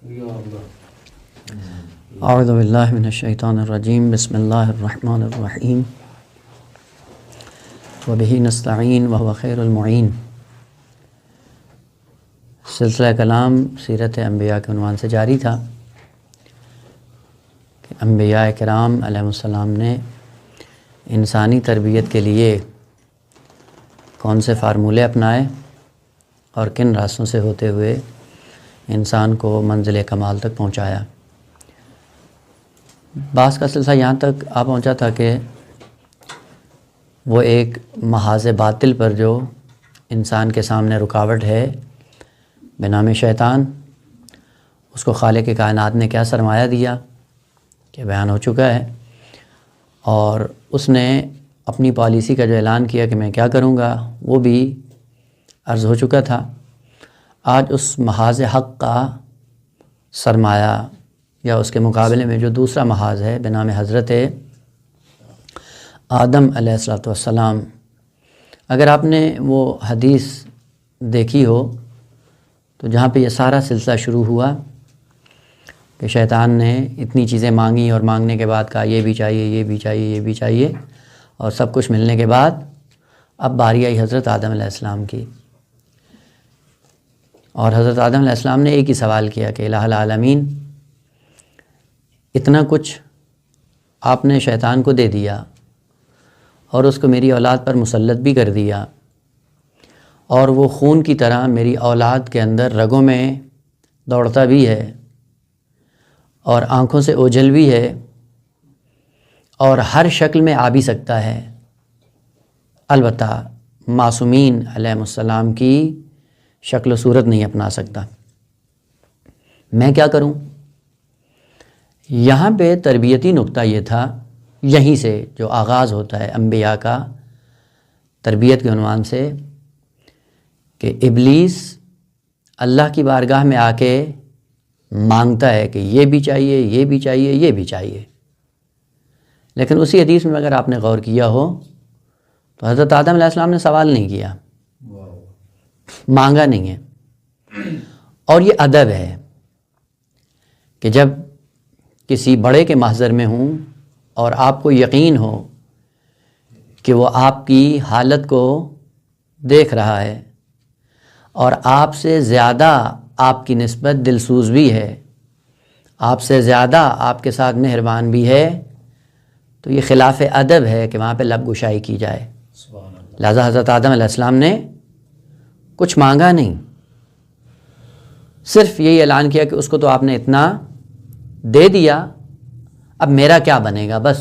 اعوذ باللہ من الشیطان الرجیم، بسم اللہ الرحمن الرحیم، وبہ نستعین وہو خیر المعین۔ سلسلہ کلام سیرت انبیاء کے عنوان سے جاری تھا کہ انبیاء کرام علیہ السلام نے انسانی تربیت کے لیے کون سے فارمولے اپنائے اور کن راستوں سے ہوتے ہوئے انسان کو منزل کمال تک پہنچایا۔ بعض کا سلسلہ یہاں تک آ پہنچا تھا کہ وہ ایک محاذ باطل پر جو انسان کے سامنے رکاوٹ ہے بنام شیطان، اس کو خالق کائنات نے کیا سرمایہ دیا کہ بیان ہو چکا ہے، اور اس نے اپنی پالیسی کا جو اعلان کیا کہ میں کیا کروں گا وہ بھی عرض ہو چکا تھا۔ آج اس محاذ حق کا سرمایہ یا اس کے مقابلے میں جو دوسرا محاذ ہے بنام حضرت آدم علیہ السلام، اگر آپ نے وہ حدیث دیکھی ہو تو جہاں پہ یہ سارا سلسلہ شروع ہوا کہ شیطان نے اتنی چیزیں مانگی اور مانگنے کے بعد کہا یہ بھی چاہیے، یہ بھی چاہیے، یہ بھی چاہیے، اور سب کچھ ملنے کے بعد اب باری آئی حضرت آدم علیہ السلام کی، اور حضرت آدم علیہ السلام نے ایک ہی سوال کیا کہ الہ العالمین، اتنا کچھ آپ نے شیطان کو دے دیا اور اس کو میری اولاد پر مسلط بھی کر دیا، اور وہ خون کی طرح میری اولاد کے اندر رگوں میں دوڑتا بھی ہے اور آنکھوں سے اوجھل بھی ہے اور ہر شکل میں آ بھی سکتا ہے، البتہ معصومین علیہ السلام کی شکل و صورت نہیں اپنا سکتا، میں کیا کروں؟ یہاں پہ تربیتی نقطہ یہ تھا، یہیں سے جو آغاز ہوتا ہے انبیاء کا تربیت کے عنوان سے، کہ ابلیس اللہ کی بارگاہ میں آ کے مانگتا ہے کہ یہ بھی چاہیے، یہ بھی چاہیے، یہ بھی چاہیے، لیکن اسی حدیث میں اگر آپ نے غور کیا ہو تو حضرت آدم علیہ السلام نے سوال نہیں کیا، مانگا نہیں ہے۔ اور یہ ادب ہے کہ جب کسی بڑے کے محضر میں ہوں اور آپ کو یقین ہو کہ وہ آپ کی حالت کو دیکھ رہا ہے اور آپ سے زیادہ آپ کی نسبت دلسوز بھی ہے، آپ سے زیادہ آپ کے ساتھ مہربان بھی ہے، تو یہ خلاف ادب ہے کہ وہاں پہ لب گشائی کی جائے۔ لہذا حضرت آدم علیہ السلام نے کچھ مانگا نہیں، صرف یہی اعلان کیا کہ اس کو تو آپ نے اتنا دے دیا، اب میرا کیا بنے گا، بس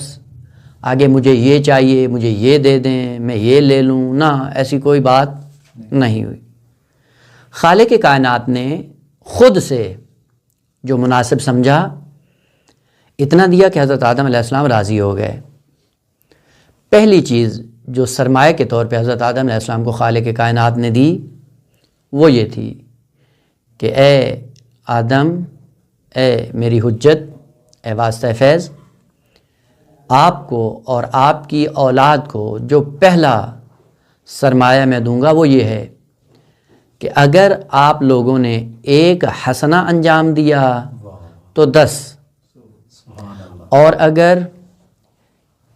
آگے مجھے یہ چاہیے، مجھے یہ دے دیں، میں یہ لے لوں، نہ ایسی کوئی بات نہیں ہوئی۔ خالق کائنات نے خود سے جو مناسب سمجھا اتنا دیا کہ حضرت آدم علیہ السلام راضی ہو گئے۔ پہلی چیز جو سرمایہ کے طور پہ حضرت آدم علیہ السلام کو خالق کائنات نے دی وہ یہ تھی کہ اے آدم، اے میری حجت، اے واسطہ فیض، آپ کو اور آپ کی اولاد کو جو پہلا سرمایہ میں دوں گا وہ یہ ہے کہ اگر آپ لوگوں نے ایک حسنہ انجام دیا تو 10، اور اگر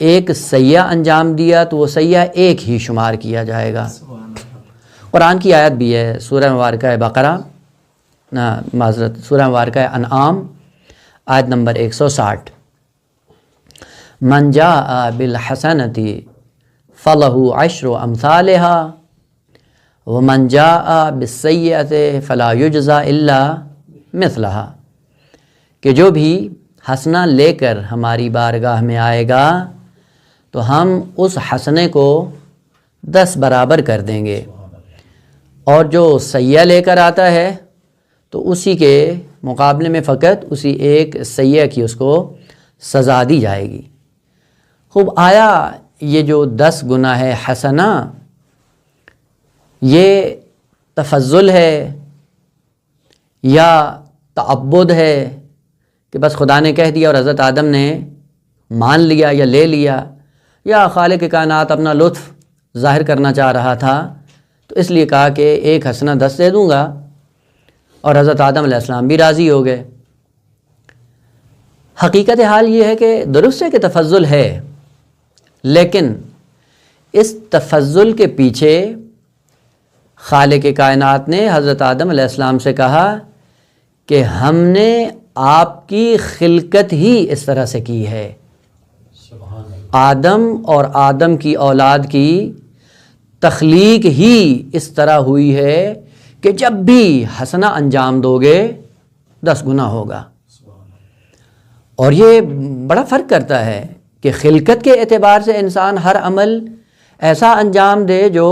ایک سیئہ انجام دیا تو وہ سیئہ ایک ہی شمار کیا جائے گا۔ قرآن کی آیت بھی ہے، سورہ مبارکہ بقرہ، سورہ مبارکہ انعام، آیت نمبر 160، من جاء بالحسنۃ فلہ عشر امثالها ومن جاء بالسیئۃ فلا یجزی الا مثلها، کہ جو بھی حسنہ لے کر ہماری بارگاہ میں آئے گا تو ہم اس حسنے کو 10 برابر کر دیں گے، اور جو سیئہ لے کر آتا ہے تو اسی کے مقابلے میں فقط اسی ایک سیئہ کی اس کو سزا دی جائے گی۔ خوب، آیا یہ جو 10 گنا ہے حسنہ، یہ تفضل ہے یا تعبد ہے کہ بس خدا نے کہہ دیا اور حضرت آدم نے مان لیا یا لے لیا، یا خالق کائنات اپنا لطف ظاہر کرنا چاہ رہا تھا تو اس لیے کہا کہ ایک حسنہ 10 دے دوں گا، اور حضرت آدم علیہ السلام بھی راضی ہو گئے۔ حقیقت حال یہ ہے کہ درست ہے کہ تفضل ہے، لیکن اس تفضل کے پیچھے خالق کائنات نے حضرت آدم علیہ السلام سے کہا کہ ہم نے آپ کی خلقت ہی اس طرح سے کی ہے، آدم اور آدم کی اولاد کی تخلیق ہی اس طرح ہوئی ہے کہ جب بھی حسنہ انجام دو گے 10 گنا ہوگا۔ اور یہ بڑا فرق کرتا ہے کہ خلقت کے اعتبار سے انسان ہر عمل ایسا انجام دے جو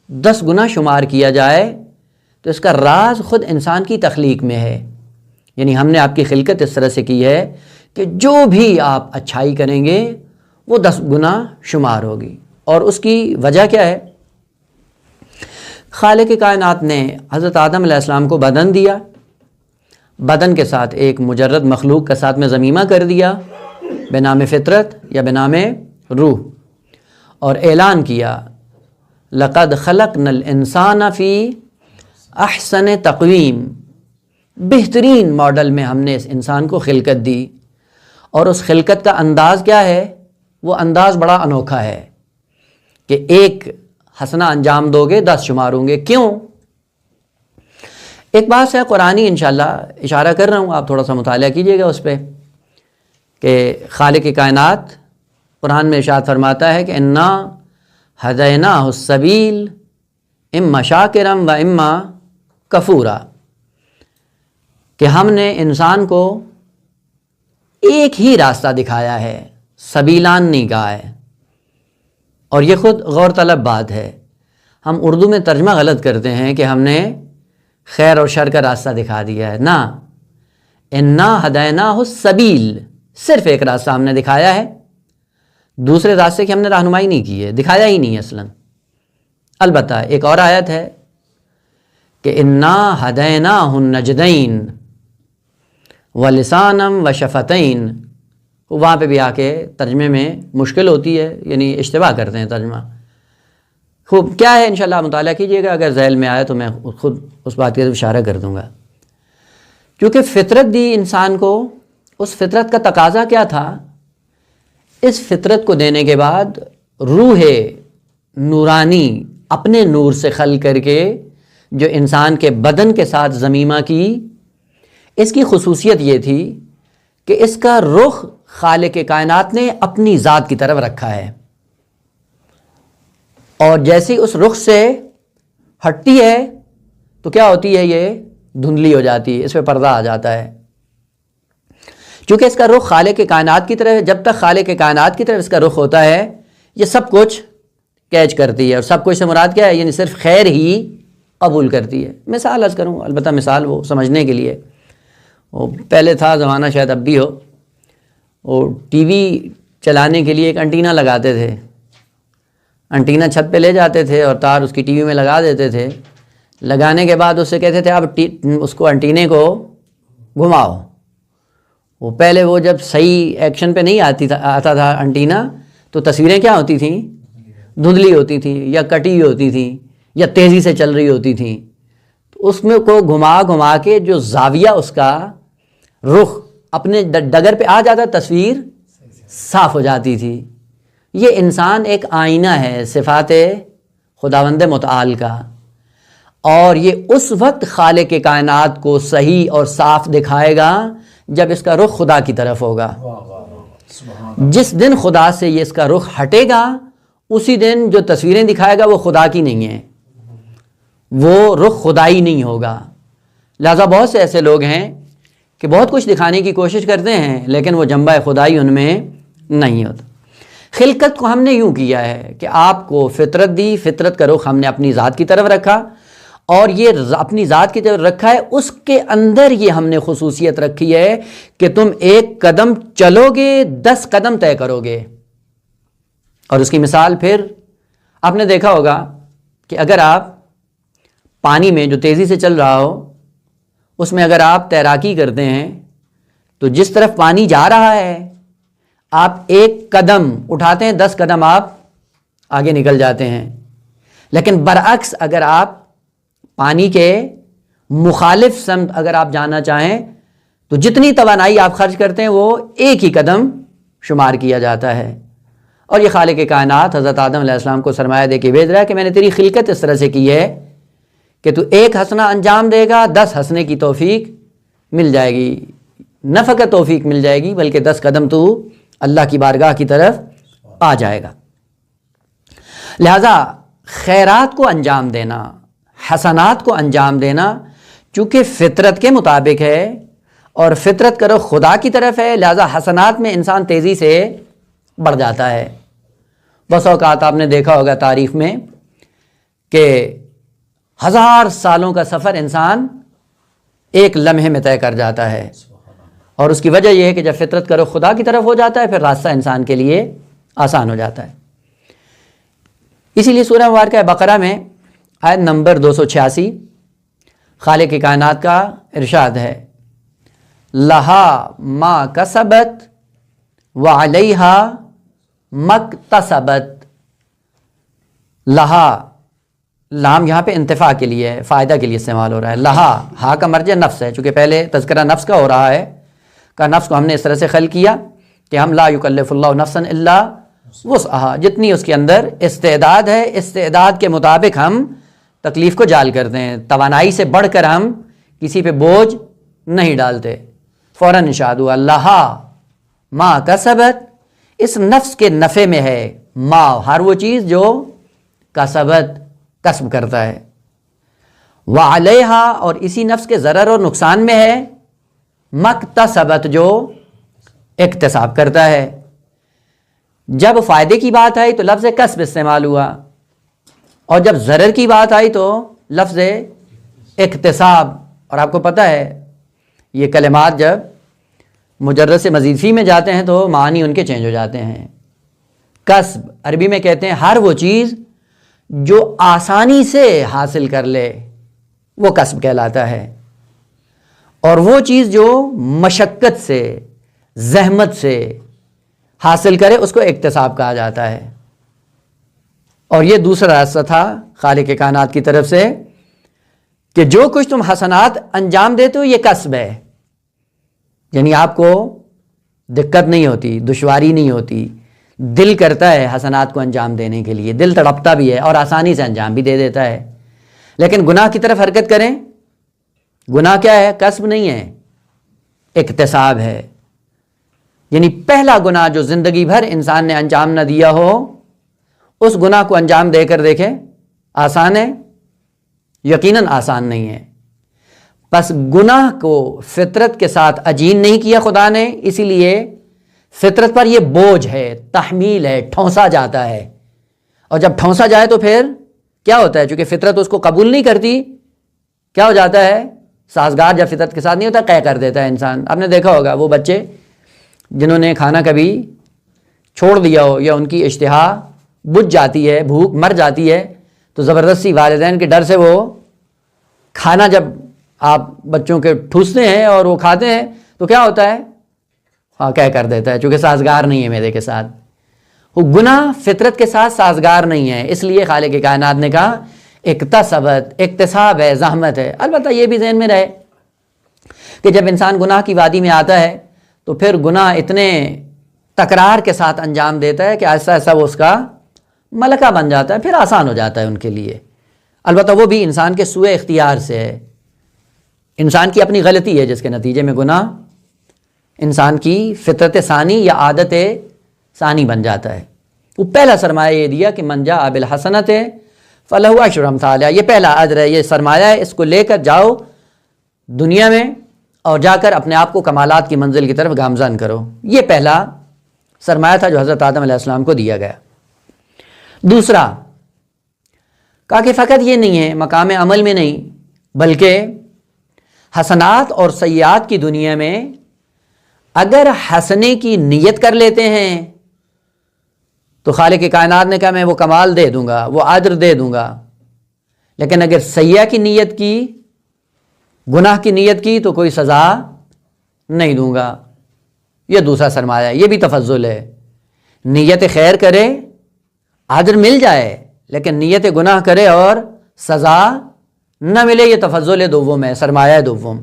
10 گنا شمار کیا جائے، تو اس کا راز خود انسان کی تخلیق میں ہے۔ یعنی ہم نے آپ کی خلقت اس طرح سے کی ہے کہ جو بھی آپ اچھائی کریں گے وہ 10 گنا شمار ہوگی۔ اور اس کی وجہ کیا ہے؟ خالق کائنات نے حضرت آدم علیہ السلام کو بدن دیا، بدن کے ساتھ ایک مجرد مخلوق کا ساتھ میں ضمیمہ کر دیا بنام فطرت یا بنام روح، اور اعلان کیا لقد خلقنا الانسان فی احسن تقویم، بہترین ماڈل میں ہم نے اس انسان کو خلقت دی۔ اور اس خلقت کا انداز کیا ہے؟ وہ انداز بڑا انوکھا ہے کہ ایک حسنہ انجام دو گے 10 شمار ہوں گے۔ کیوں؟ ایک بات ہے قرآنی، انشاءاللہ اشارہ کر رہا ہوں، آپ تھوڑا سا مطالعہ کیجئے گا اس پہ، کہ خالق کائنات قرآن میں ارشاد فرماتا ہے کہ انا ہدیناہ السبیل اما شاکرا و اما کفورا، کہ ہم نے انسان کو ایک ہی راستہ دکھایا ہے، سبیلان نہیں کہا ہے۔ اور یہ خود غور طلب بات ہے، ہم اردو میں ترجمہ غلط کرتے ہیں کہ ہم نے خیر اور شر کا راستہ دکھا دیا ہے، نہ، انا ہدیناہ السبیل، صرف ایک راستہ ہم نے دکھایا ہے، دوسرے راستے کی ہم نے رہنمائی نہیں کی ہے، دکھایا ہی نہیں اصلاً۔ البتہ ایک اور آیت ہے کہ انا ہدیناہ النجدین ولسانا وشفتین، وہاں پہ بھی آ کے ترجمے میں مشکل ہوتی ہے، یعنی اشتباہ کرتے ہیں ترجمہ۔ خوب کیا ہے انشاءاللہ مطالعہ کیجئے گا، اگر ذہن میں آئے تو میں خود اس بات کی طرف اشارہ کر دوں گا۔ کیونکہ فطرت دی انسان کو، اس فطرت کا تقاضا کیا تھا؟ اس فطرت کو دینے کے بعد روح نورانی اپنے نور سے خلق کر کے جو انسان کے بدن کے ساتھ ضمیمہ کی، اس کی خصوصیت یہ تھی کہ اس کا رخ خالق کائنات نے اپنی ذات کی طرف رکھا ہے، اور جیسی اس رخ سے ہٹتی ہے تو کیا ہوتی ہے؟ یہ دھندلی ہو جاتی ہے، اس پہ پردہ آ جاتا ہے۔ چونکہ اس کا رخ خالق کائنات کی طرف، جب تک خالق کائنات کی طرف اس کا رخ ہوتا ہے یہ سب کچھ کیچ کرتی ہے، اور سب کچھ سے مراد کیا ہے؟ یعنی صرف خیر ہی قبول کرتی ہے۔ مثال عرض کروں، البتہ مثال وہ سمجھنے کے لیے، وہ پہلے تھا زمانہ، شاید اب بھی ہو، وہ ٹی وی چلانے کے لیے ایک انٹینا لگاتے تھے، انٹینا چھت پہ لے جاتے تھے اور تار اس کی ٹی وی میں لگا دیتے تھے، لگانے کے بعد اس سے کہتے تھے اب اس کو انٹینے کو گھماؤ۔ وہ پہلے وہ جب صحیح ایکشن پہ نہیں آتا تھا انٹینا، تو تصویریں کیا ہوتی تھیں؟ دھندلی ہوتی تھیں، یا کٹی ہوئی ہوتی تھیں، یا تیزی سے چل رہی ہوتی تھیں۔ تو اس میں کو گھما گھما کے جو زاویہ اس کا رخ اپنے ڈگر پہ آ جاتا، تصویر صاف ہو جاتی تھی۔ یہ انسان ایک آئینہ ہے صفات خداوند متعال کا، اور یہ اس وقت خالق کائنات کو صحیح اور صاف دکھائے گا جب اس کا رخ خدا کی طرف ہوگا۔ جس دن خدا سے یہ اس کا رخ ہٹے گا، اسی دن جو تصویریں دکھائے گا وہ خدا کی نہیں ہیں، وہ رخ خدائی نہیں ہوگا۔ لہذا بہت سے ایسے لوگ ہیں کہ بہت کچھ دکھانے کی کوشش کرتے ہیں لیکن وہ جنبہ خدائی ان میں نہیں ہوتا۔ خلقت کو ہم نے یوں کیا ہے کہ آپ کو فطرت دی، فطرت کا رخ ہم نے اپنی ذات کی طرف رکھا، اور یہ اپنی ذات کی طرف رکھا ہے، اس کے اندر یہ ہم نے خصوصیت رکھی ہے کہ تم ایک قدم چلو گے 10 قدم طے کرو گے۔ اور اس کی مثال پھر آپ نے دیکھا ہوگا کہ اگر آپ پانی میں جو تیزی سے چل رہا ہو، اس میں اگر آپ تیراکی کرتے ہیں تو جس طرف پانی جا رہا ہے آپ ایک قدم اٹھاتے ہیں 10 قدم آپ آگے نکل جاتے ہیں۔ لیکن برعکس اگر آپ پانی کے مخالف سمت اگر آپ جانا چاہیں تو جتنی توانائی آپ خرچ کرتے ہیں وہ ایک ہی قدم شمار کیا جاتا ہے. اور یہ خالق کائنات حضرت آدم علیہ السلام کو سرمایہ دے کے بھیج رہا ہے کہ میں نے تیری خلقت اس طرح سے کی ہے کہ تو ایک حسنہ انجام دے گا 10 حسنے کی توفیق مل جائے گی. نہ فقط توفیق مل جائے گی بلکہ 10 قدم تو اللہ کی بارگاہ کی طرف آ جائے گا. لہذا خیرات کو انجام دینا، حسنات کو انجام دینا چونکہ فطرت کے مطابق ہے اور فطرت کرو خدا کی طرف ہے، لہذا حسنات میں انسان تیزی سے بڑھ جاتا ہے. بس اوقات آپ نے دیکھا ہوگا تاریخ میں کہ 1000 سالوں کا سفر انسان ایک لمحے میں طے کر جاتا ہے، اور اس کی وجہ یہ ہے کہ جب فطرت کرو خدا کی طرف ہو جاتا ہے پھر راستہ انسان کے لیے آسان ہو جاتا ہے. اسی لیے سورہ مبارکہ بقرہ میں آیت نمبر 286 خالق کائنات کا ارشاد ہے، لہا ما کسبت وعلیہا مکتسبت. لہا، لام یہاں پہ انتفاع کے لیے ہے، فائدہ کے لیے استعمال ہو رہا ہے. لہا، ہا کا مرجع نفس ہے، چونکہ پہلے تذکرہ نفس کا ہو رہا ہے کہ نفس کو ہم نے اس طرح سے خلق کیا کہ ہم لا یکلف اللہ نفسا الا وسعہا، جتنی اس کے اندر استعداد ہے استعداد کے مطابق ہم تکلیف کو جال کرتے ہیں. توانائی سے بڑھ کر ہم کسی پہ بوجھ نہیں ڈالتے. فوراً ارشاد ہوا لہا ما کسبت، اس نفس کے نفع میں ہے ما، ہر وہ چیز جو کسبت کسب کرتا ہے، وعلیہا، اور اسی نفس کے ضرر اور نقصان میں ہے مکتسبت، جو اکتساب کرتا ہے. جب فائدے کی بات آئی تو لفظ کسب استعمال ہوا، اور جب ضرر کی بات آئی تو لفظ اکتساب. اور آپ کو پتہ ہے یہ کلمات جب مجرد سے مزید فی میں جاتے ہیں تو معنی ان کے چینج ہو جاتے ہیں. کسب عربی میں کہتے ہیں ہر وہ چیز جو آسانی سے حاصل کر لے وہ کسب کہلاتا ہے، اور وہ چیز جو مشقت سے زحمت سے حاصل کرے اس کو اکتساب کہا جاتا ہے. اور یہ دوسرا راستہ تھا خالق کائنات کی طرف سے کہ جو کچھ تم حسنات انجام دیتے ہو یہ کسب ہے، یعنی آپ کو دقت نہیں ہوتی، دشواری نہیں ہوتی، دل کرتا ہے حسنات کو انجام دینے کے لیے، دل تڑپتا بھی ہے اور آسانی سے انجام بھی دے دیتا ہے. لیکن گناہ کی طرف حرکت کریں، گناہ کیا ہے؟ کسب نہیں ہے، اکتساب ہے. یعنی پہلا گناہ جو زندگی بھر انسان نے انجام نہ دیا ہو اس گناہ کو انجام دے کر دیکھیں، آسان ہے؟ یقیناً آسان نہیں ہے. پس گناہ کو فطرت کے ساتھ عجین نہیں کیا خدا نے، اسی لیے فطرت پر یہ بوجھ ہے، تحمیل ہے، ٹھونسا جاتا ہے. اور جب ٹھونسا جائے تو پھر کیا ہوتا ہے؟ چونکہ فطرت اس کو قبول نہیں کرتی، کیا ہو جاتا ہے؟ سازگار جب فطرت کے ساتھ نہیں ہوتا قے کر دیتا ہے انسان. آپ نے دیکھا ہوگا وہ بچے جنہوں نے کھانا کبھی چھوڑ دیا ہو یا ان کی اشتہا بجھ جاتی ہے، بھوک مر جاتی ہے، تو زبردستی والدین کے ڈر سے وہ کھانا جب آپ بچوں کے ٹھوستے ہیں اور وہ کھاتے ہیں تو کیا ہوتا ہے؟ ہاں کہہ کر دیتا ہے، چونکہ سازگار نہیں ہے میرے کے ساتھ. وہ گناہ فطرت کے ساتھ سازگار نہیں ہے، اس لیے خالق کائنات نے کہا اکتسبت، اکتساب ہے، زحمت ہے. البتہ یہ بھی ذہن میں رہے کہ جب انسان گناہ کی وادی میں آتا ہے تو پھر گناہ اتنے تکرار کے ساتھ انجام دیتا ہے کہ ایسا ایسا وہ اس کا ملکہ بن جاتا ہے، پھر آسان ہو جاتا ہے ان کے لیے. البتہ وہ بھی انسان کے سوء اختیار سے ہے، انسان کی اپنی غلطی ہے جس کے نتیجے میں گناہ انسان کی فطرت ثانی یا عادت ثانی بن جاتا ہے. وہ پہلا سرمایہ یہ دیا کہ من جاء بالحسنۃ فلہ عشر امثالہا، یہ پہلا اجر ہے، یہ سرمایہ ہے، اس کو لے کر جاؤ دنیا میں اور جا کر اپنے آپ کو کمالات کی منزل کی طرف گامزن کرو. یہ پہلا سرمایہ تھا جو حضرت آدم علیہ السلام کو دیا گیا. دوسرا کہا کہ فقط یہ نہیں ہے، مقام عمل میں نہیں بلکہ حسنات اور سیئات کی دنیا میں اگر حسنے کی نیت کر لیتے ہیں تو خالق کائنات نے کہا میں وہ کمال دے دوں گا، وہ اجر دے دوں گا. لیکن اگر سیئہ کی نیت کی، گناہ کی نیت کی تو کوئی سزا نہیں دوں گا. یہ دوسرا سرمایہ ہے، یہ بھی تفضل ہے. نیت خیر کرے اجر مل جائے، لیکن نیت گناہ کرے اور سزا نہ ملے، یہ تفضل دوم ہے، سرمایہ دوم.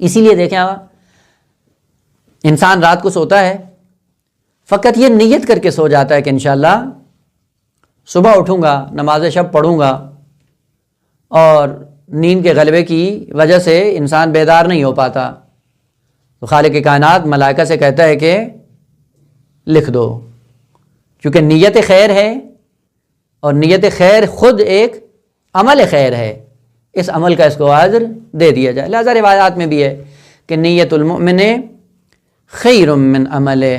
اسی لیے دیکھیں انسان رات کو سوتا ہے، فقط یہ نیت کر کے سو جاتا ہے کہ انشاءاللہ صبح اٹھوں گا، نماز شب پڑھوں گا، اور نیند کے غلبے کی وجہ سے انسان بیدار نہیں ہو پاتا، تو خالق کائنات ملائکہ سے کہتا ہے کہ لکھ دو، کیونکہ نیت خیر ہے، اور نیت خیر خود ایک عمل خیر ہے، اس عمل کا اس کو اجر دے دیا جائے۔ لہذا روایات میں بھی ہے کہ نیت المؤمن خیر من عملہ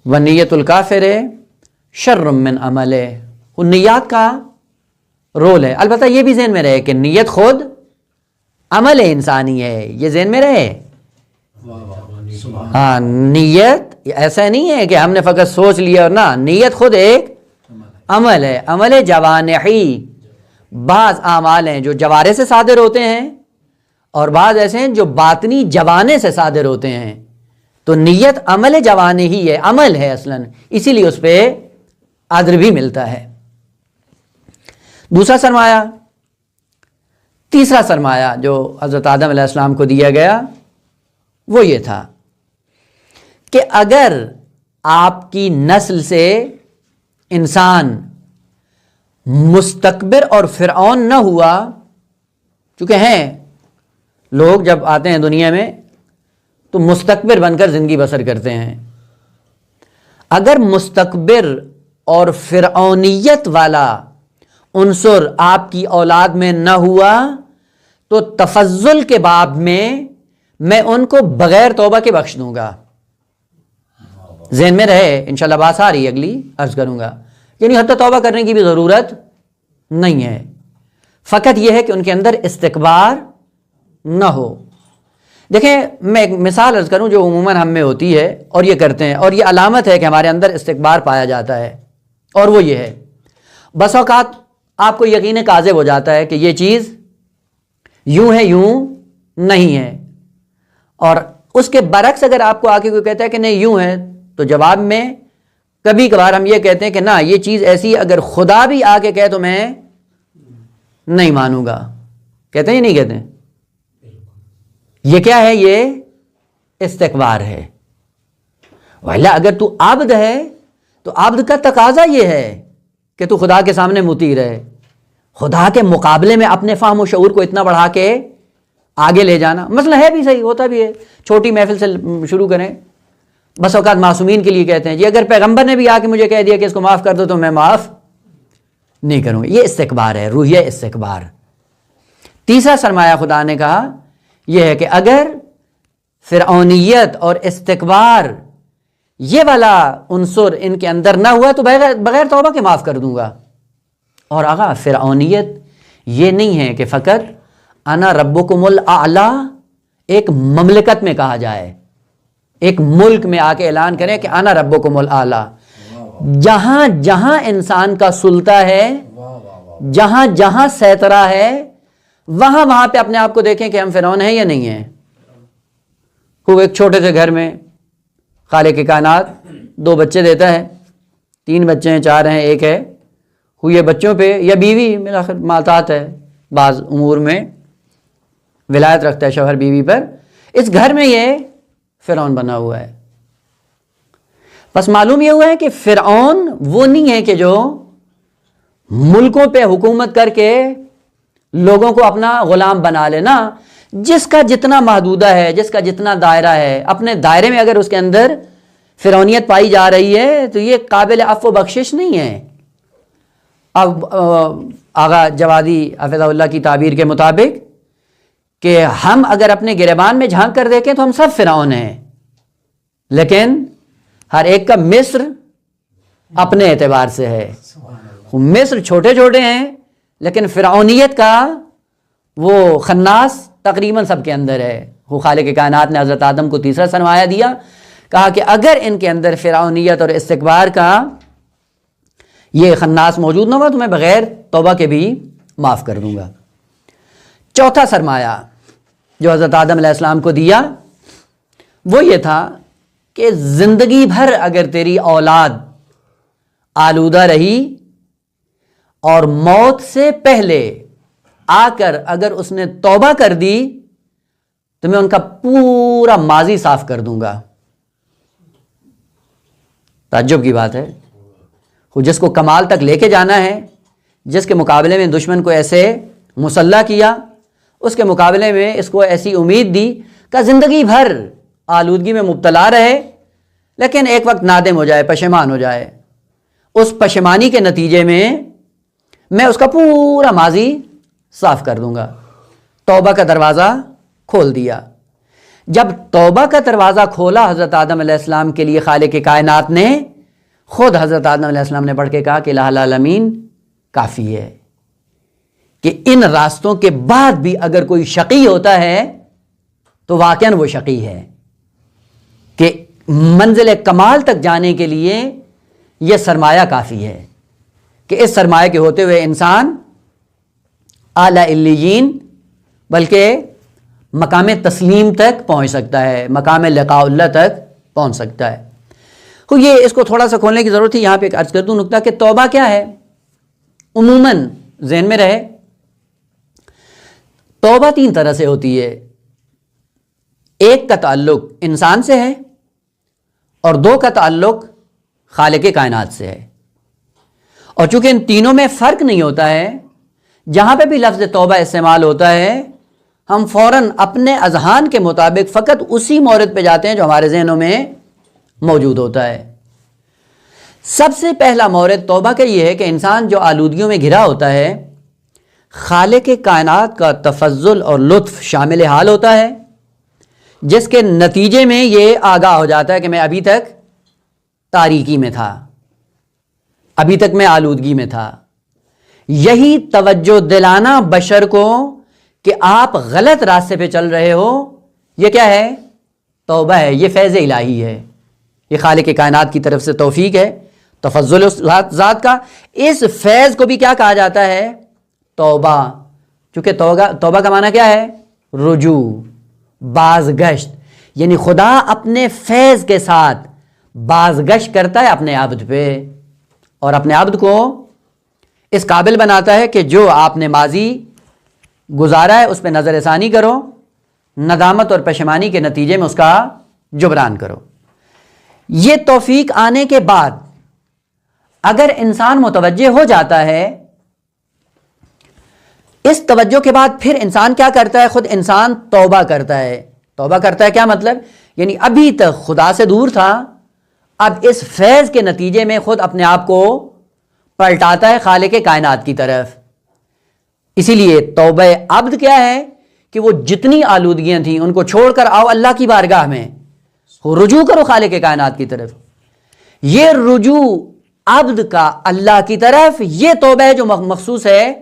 و نیت الکافر شر من عملہ۔ وہ نیات کا رول ہے، البتہ یہ بھی ذہن میں رہے کہ نیت خود عمل انسانی ہے، یہ ذہن میں رہے۔ ہاں، نیت ایسا نہیں ہے کہ ہم نے فقط سوچ لیا، اور نہ، نیت خود ایک عمل ہے، عمل جوانحی۔ بعض اعمال ہیں جو جوارے سے صادر ہوتے ہیں، اور بعض ایسے ہیں جو باطنی جوانے سے صادر ہوتے ہیں، تو نیت عمل جوانحی ہے، عمل ہے اصلاً، اسی لیے اس پہ اجر بھی ملتا ہے۔ دوسرا سرمایہ، تیسرا سرمایہ جو حضرت آدم علیہ السلام کو دیا گیا وہ یہ تھا کہ اگر آپ کی نسل سے انسان مستکبر اور فرعون نہ ہوا، چونکہ ہیں لوگ جب آتے ہیں دنیا میں تو مستکبر بن کر زندگی بسر کرتے ہیں، اگر مستکبر اور فرعونیت والا عنصر آپ کی اولاد میں نہ ہوا تو تفضل کے باب میں ان کو بغیر توبہ کے بخش دوں گا۔ ذہن میں رہے، انشاءاللہ بات آ رہی ہے، اگلی عرض کروں گا، یعنی حتی توبہ کرنے کی بھی ضرورت نہیں ہے، فقط یہ ہے کہ ان کے اندر استکبار نہ ہو۔ دیکھیں، میں ایک مثال عرض کروں جو عموماً ہم میں ہوتی ہے اور یہ کرتے ہیں، اور یہ علامت ہے کہ ہمارے اندر استکبار پایا جاتا ہے، اور وہ یہ ہے، بس اوقات آپ کو یقین کاذب ہو جاتا ہے کہ یہ چیز یوں ہے، یوں نہیں ہے، اور اس کے برعکس اگر آپ کو آ کے کوئی کہتا ہے کہ نہیں یوں ہے، تو جواب میں کبھی کبھار ہم یہ کہتے ہیں کہ نہ، یہ چیز ایسی، اگر خدا بھی آ کے کہے تو میں نہیں مانوں گا۔ کہتے ہیں یا نہیں کہتے ہیں؟ یہ کیا ہے؟ یہ استکبار ہے۔ وَإِلَّا اگر تو عبد ہے تو عبد کا تقاضا یہ ہے کہ تو خدا کے سامنے مطیع رہے، خدا کے مقابلے میں اپنے فہم و شعور کو اتنا بڑھا کے آگے لے جانا۔ مسئلہ ہے بھی صحیح، ہوتا بھی ہے، چھوٹی محفل سے شروع کریں، بس اوقات معصومین کے لیے کہتے ہیں جی اگر پیغمبر نے بھی آ کے مجھے کہہ دیا کہ اس کو معاف کر دو تو میں معاف نہیں کروں گا۔ یہ استکبار ہے، روحیہ استکبار۔ تیسرا سرمایہ خدا نے کہا یہ ہے کہ اگر فرعونیت اور استکبار یہ والا عنصر ان کے اندر نہ ہوا تو بغیر توبہ کے معاف کر دوں گا۔ اور آقا، فرعونیت یہ نہیں ہے کہ فقط انا ربکم الاعلی ایک مملکت میں کہا جائے، ایک ملک میں آ کے اعلان کریں کہ انا ربکم الاعلی۔ جہاں جہاں انسان کا سلطہ ہے، جہاں جہاں سیطرہ ہے، وہاں پہ اپنے آپ کو دیکھیں کہ ہم فرعون ہیں یا نہیں ہیں۔ وہ ایک چھوٹے سے گھر میں خالق کائنات 2 بچے دیتا ہے، 3 بچے ہیں، 4 ہیں، 1 ہے، ہوئے بچوں پہ یا بیوی میرا خیال ماتات ہے، بعض امور میں ولایت رکھتا ہے شوہر بیوی پر، اس گھر میں یہ فرعون بنا ہوا ہے۔ بس معلوم یہ ہوا ہے کہ فرعون وہ نہیں ہے کہ جو ملکوں پہ حکومت کر کے لوگوں کو اپنا غلام بنا لینا، جس کا جتنا محدودہ ہے، جس کا جتنا دائرہ ہے، اپنے دائرے میں اگر اس کے اندر فرعونیت پائی جا رہی ہے تو یہ قابل عفو و بخشش نہیں ہے۔ اب آغا جوادی حفظہ اللہ کی تعبیر کے مطابق کہ ہم اگر اپنے گریبان میں جھانک کر دیکھیں تو ہم سب فرعون ہیں، لیکن ہر ایک کا مصر اپنے اعتبار سے ہے۔ مصر چھوٹے چھوٹے ہیں لیکن فرعونیت کا وہ خناس تقریباً سب کے اندر ہے۔ وہ خالق کائنات نے حضرت آدم کو تیسرا سرمایہ دیا، کہا کہ اگر ان کے اندر فرعونیت اور استکبار کا یہ خناس موجود نہ ہوا تو میں بغیر توبہ کے بھی معاف کر دوں گا۔ چوتھا سرمایہ جو حضرت آدم علیہ السلام کو دیا وہ یہ تھا کہ زندگی بھر اگر تیری اولاد آلودہ رہی اور موت سے پہلے آ کر اگر اس نے توبہ کر دی تو میں ان کا پورا ماضی صاف کر دوں گا۔ تعجب کی بات ہے، جس کو کمال تک لے کے جانا ہے، جس کے مقابلے میں دشمن کو ایسے مسلح کیا، اس کے مقابلے میں اس کو ایسی امید دی کہ زندگی بھر آلودگی میں مبتلا رہے، لیکن ایک وقت نادم ہو جائے، پشیمان ہو جائے۔ اس پشیمانی کے نتیجے میں اس کا پورا ماضی صاف کر دوں گا۔ توبہ کا دروازہ کھول دیا۔ جب توبہ کا دروازہ کھولا حضرت آدم علیہ السلام کے لیے خالق کائنات نے، خود حضرت آدم علیہ السلام نے پڑھ کے کہا کہ الہ العالمین کافی ہے، کہ ان راستوں کے بعد بھی اگر کوئی شقی ہوتا ہے تو واقعاً وہ شقی ہے، کہ منزل کمال تک جانے کے لیے یہ سرمایہ کافی ہے، کہ اس سرمایہ کے ہوتے ہوئے انسان اعلیٰ علیین بلکہ مقام تسلیم تک پہنچ سکتا ہے، مقام لقاء اللہ تک پہنچ سکتا ہے۔ تو یہ اس کو تھوڑا سا کھولنے کی ضرورت ہے۔ یہاں پہ ایک عرض کر دوں نکتہ کہ توبہ کیا ہے، عموماً ذہن میں رہے، توبہ 3 طرح سے ہوتی ہے۔ ایک کا تعلق انسان سے ہے اور 2 کا تعلق خالق کائنات سے ہے، اور چونکہ ان تینوں میں فرق نہیں ہوتا ہے، جہاں پہ بھی لفظ توبہ استعمال ہوتا ہے ہم فوراً اپنے اذہان کے مطابق فقط اسی مورد پہ جاتے ہیں جو ہمارے ذہنوں میں موجود ہوتا ہے۔ سب سے پہلا مورد توبہ کا یہ ہے کہ انسان جو آلودگیوں میں گھرا ہوتا ہے، خالق کائنات کا تفضل اور لطف شامل حال ہوتا ہے، جس کے نتیجے میں یہ آگاہ ہو جاتا ہے کہ میں ابھی تک تاریکی میں تھا، ابھی تک میں آلودگی میں تھا۔ یہی توجہ دلانا بشر کو کہ آپ غلط راستے پہ چل رہے ہو، یہ کیا ہے؟ توبہ ہے، یہ فیض الہی ہے، یہ خالق کائنات کی طرف سے توفیق ہے، تفضل ذات کا۔ اس فیض کو بھی کیا کہا جاتا ہے؟ توبہ۔ چونکہ توبہ کا معنی کیا ہے؟ رجوع، بازگشت، یعنی خدا اپنے فیض کے ساتھ بازگشت کرتا ہے اپنے عبد پہ، اور اپنے عبد کو اس قابل بناتا ہے کہ جو آپ نے ماضی گزارا ہے اس پہ نظر ثانی کرو، ندامت اور پشیمانی کے نتیجے میں اس کا جبران کرو۔ یہ توفیق آنے کے بعد اگر انسان متوجہ ہو جاتا ہے، اس توجہ کے بعد پھر انسان کیا کرتا ہے؟ خود انسان توبہ کرتا ہے۔ توبہ کرتا ہے کیا مطلب؟ یعنی ابھی تک خدا سے دور تھا، اب اس فیض کے نتیجے میں خود اپنے آپ کو پلٹاتا ہے خالق کائنات کی طرف۔ اسی لیے توبہ عبد کیا ہے کہ وہ جتنی آلودگیاں تھیں ان کو چھوڑ کر آؤ اللہ کی بارگاہ میں، رجوع کرو خالق کائنات کی طرف۔ یہ رجوع عبد کا اللہ کی طرف، یہ توبہ ہے جو مخصوص ہے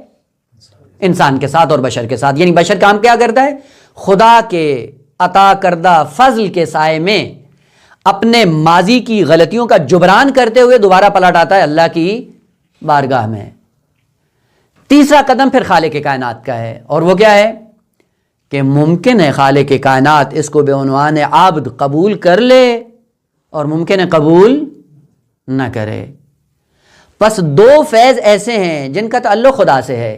انسان کے ساتھ اور بشر کے ساتھ۔ یعنی بشر کام کیا کرتا ہے؟ خدا کے عطا کردہ فضل کے سائے میں اپنے ماضی کی غلطیوں کا جبران کرتے ہوئے دوبارہ پلٹ آتا ہے اللہ کی بارگاہ میں۔ تیسرا قدم پھر خالق کائنات کا ہے، اور وہ کیا ہے کہ ممکن ہے خالق کائنات اس کو بے عنوان عبد قبول کر لے اور ممکن ہے قبول نہ کرے۔ پس 2 فیض ایسے ہیں جن کا تعلق خدا سے ہے۔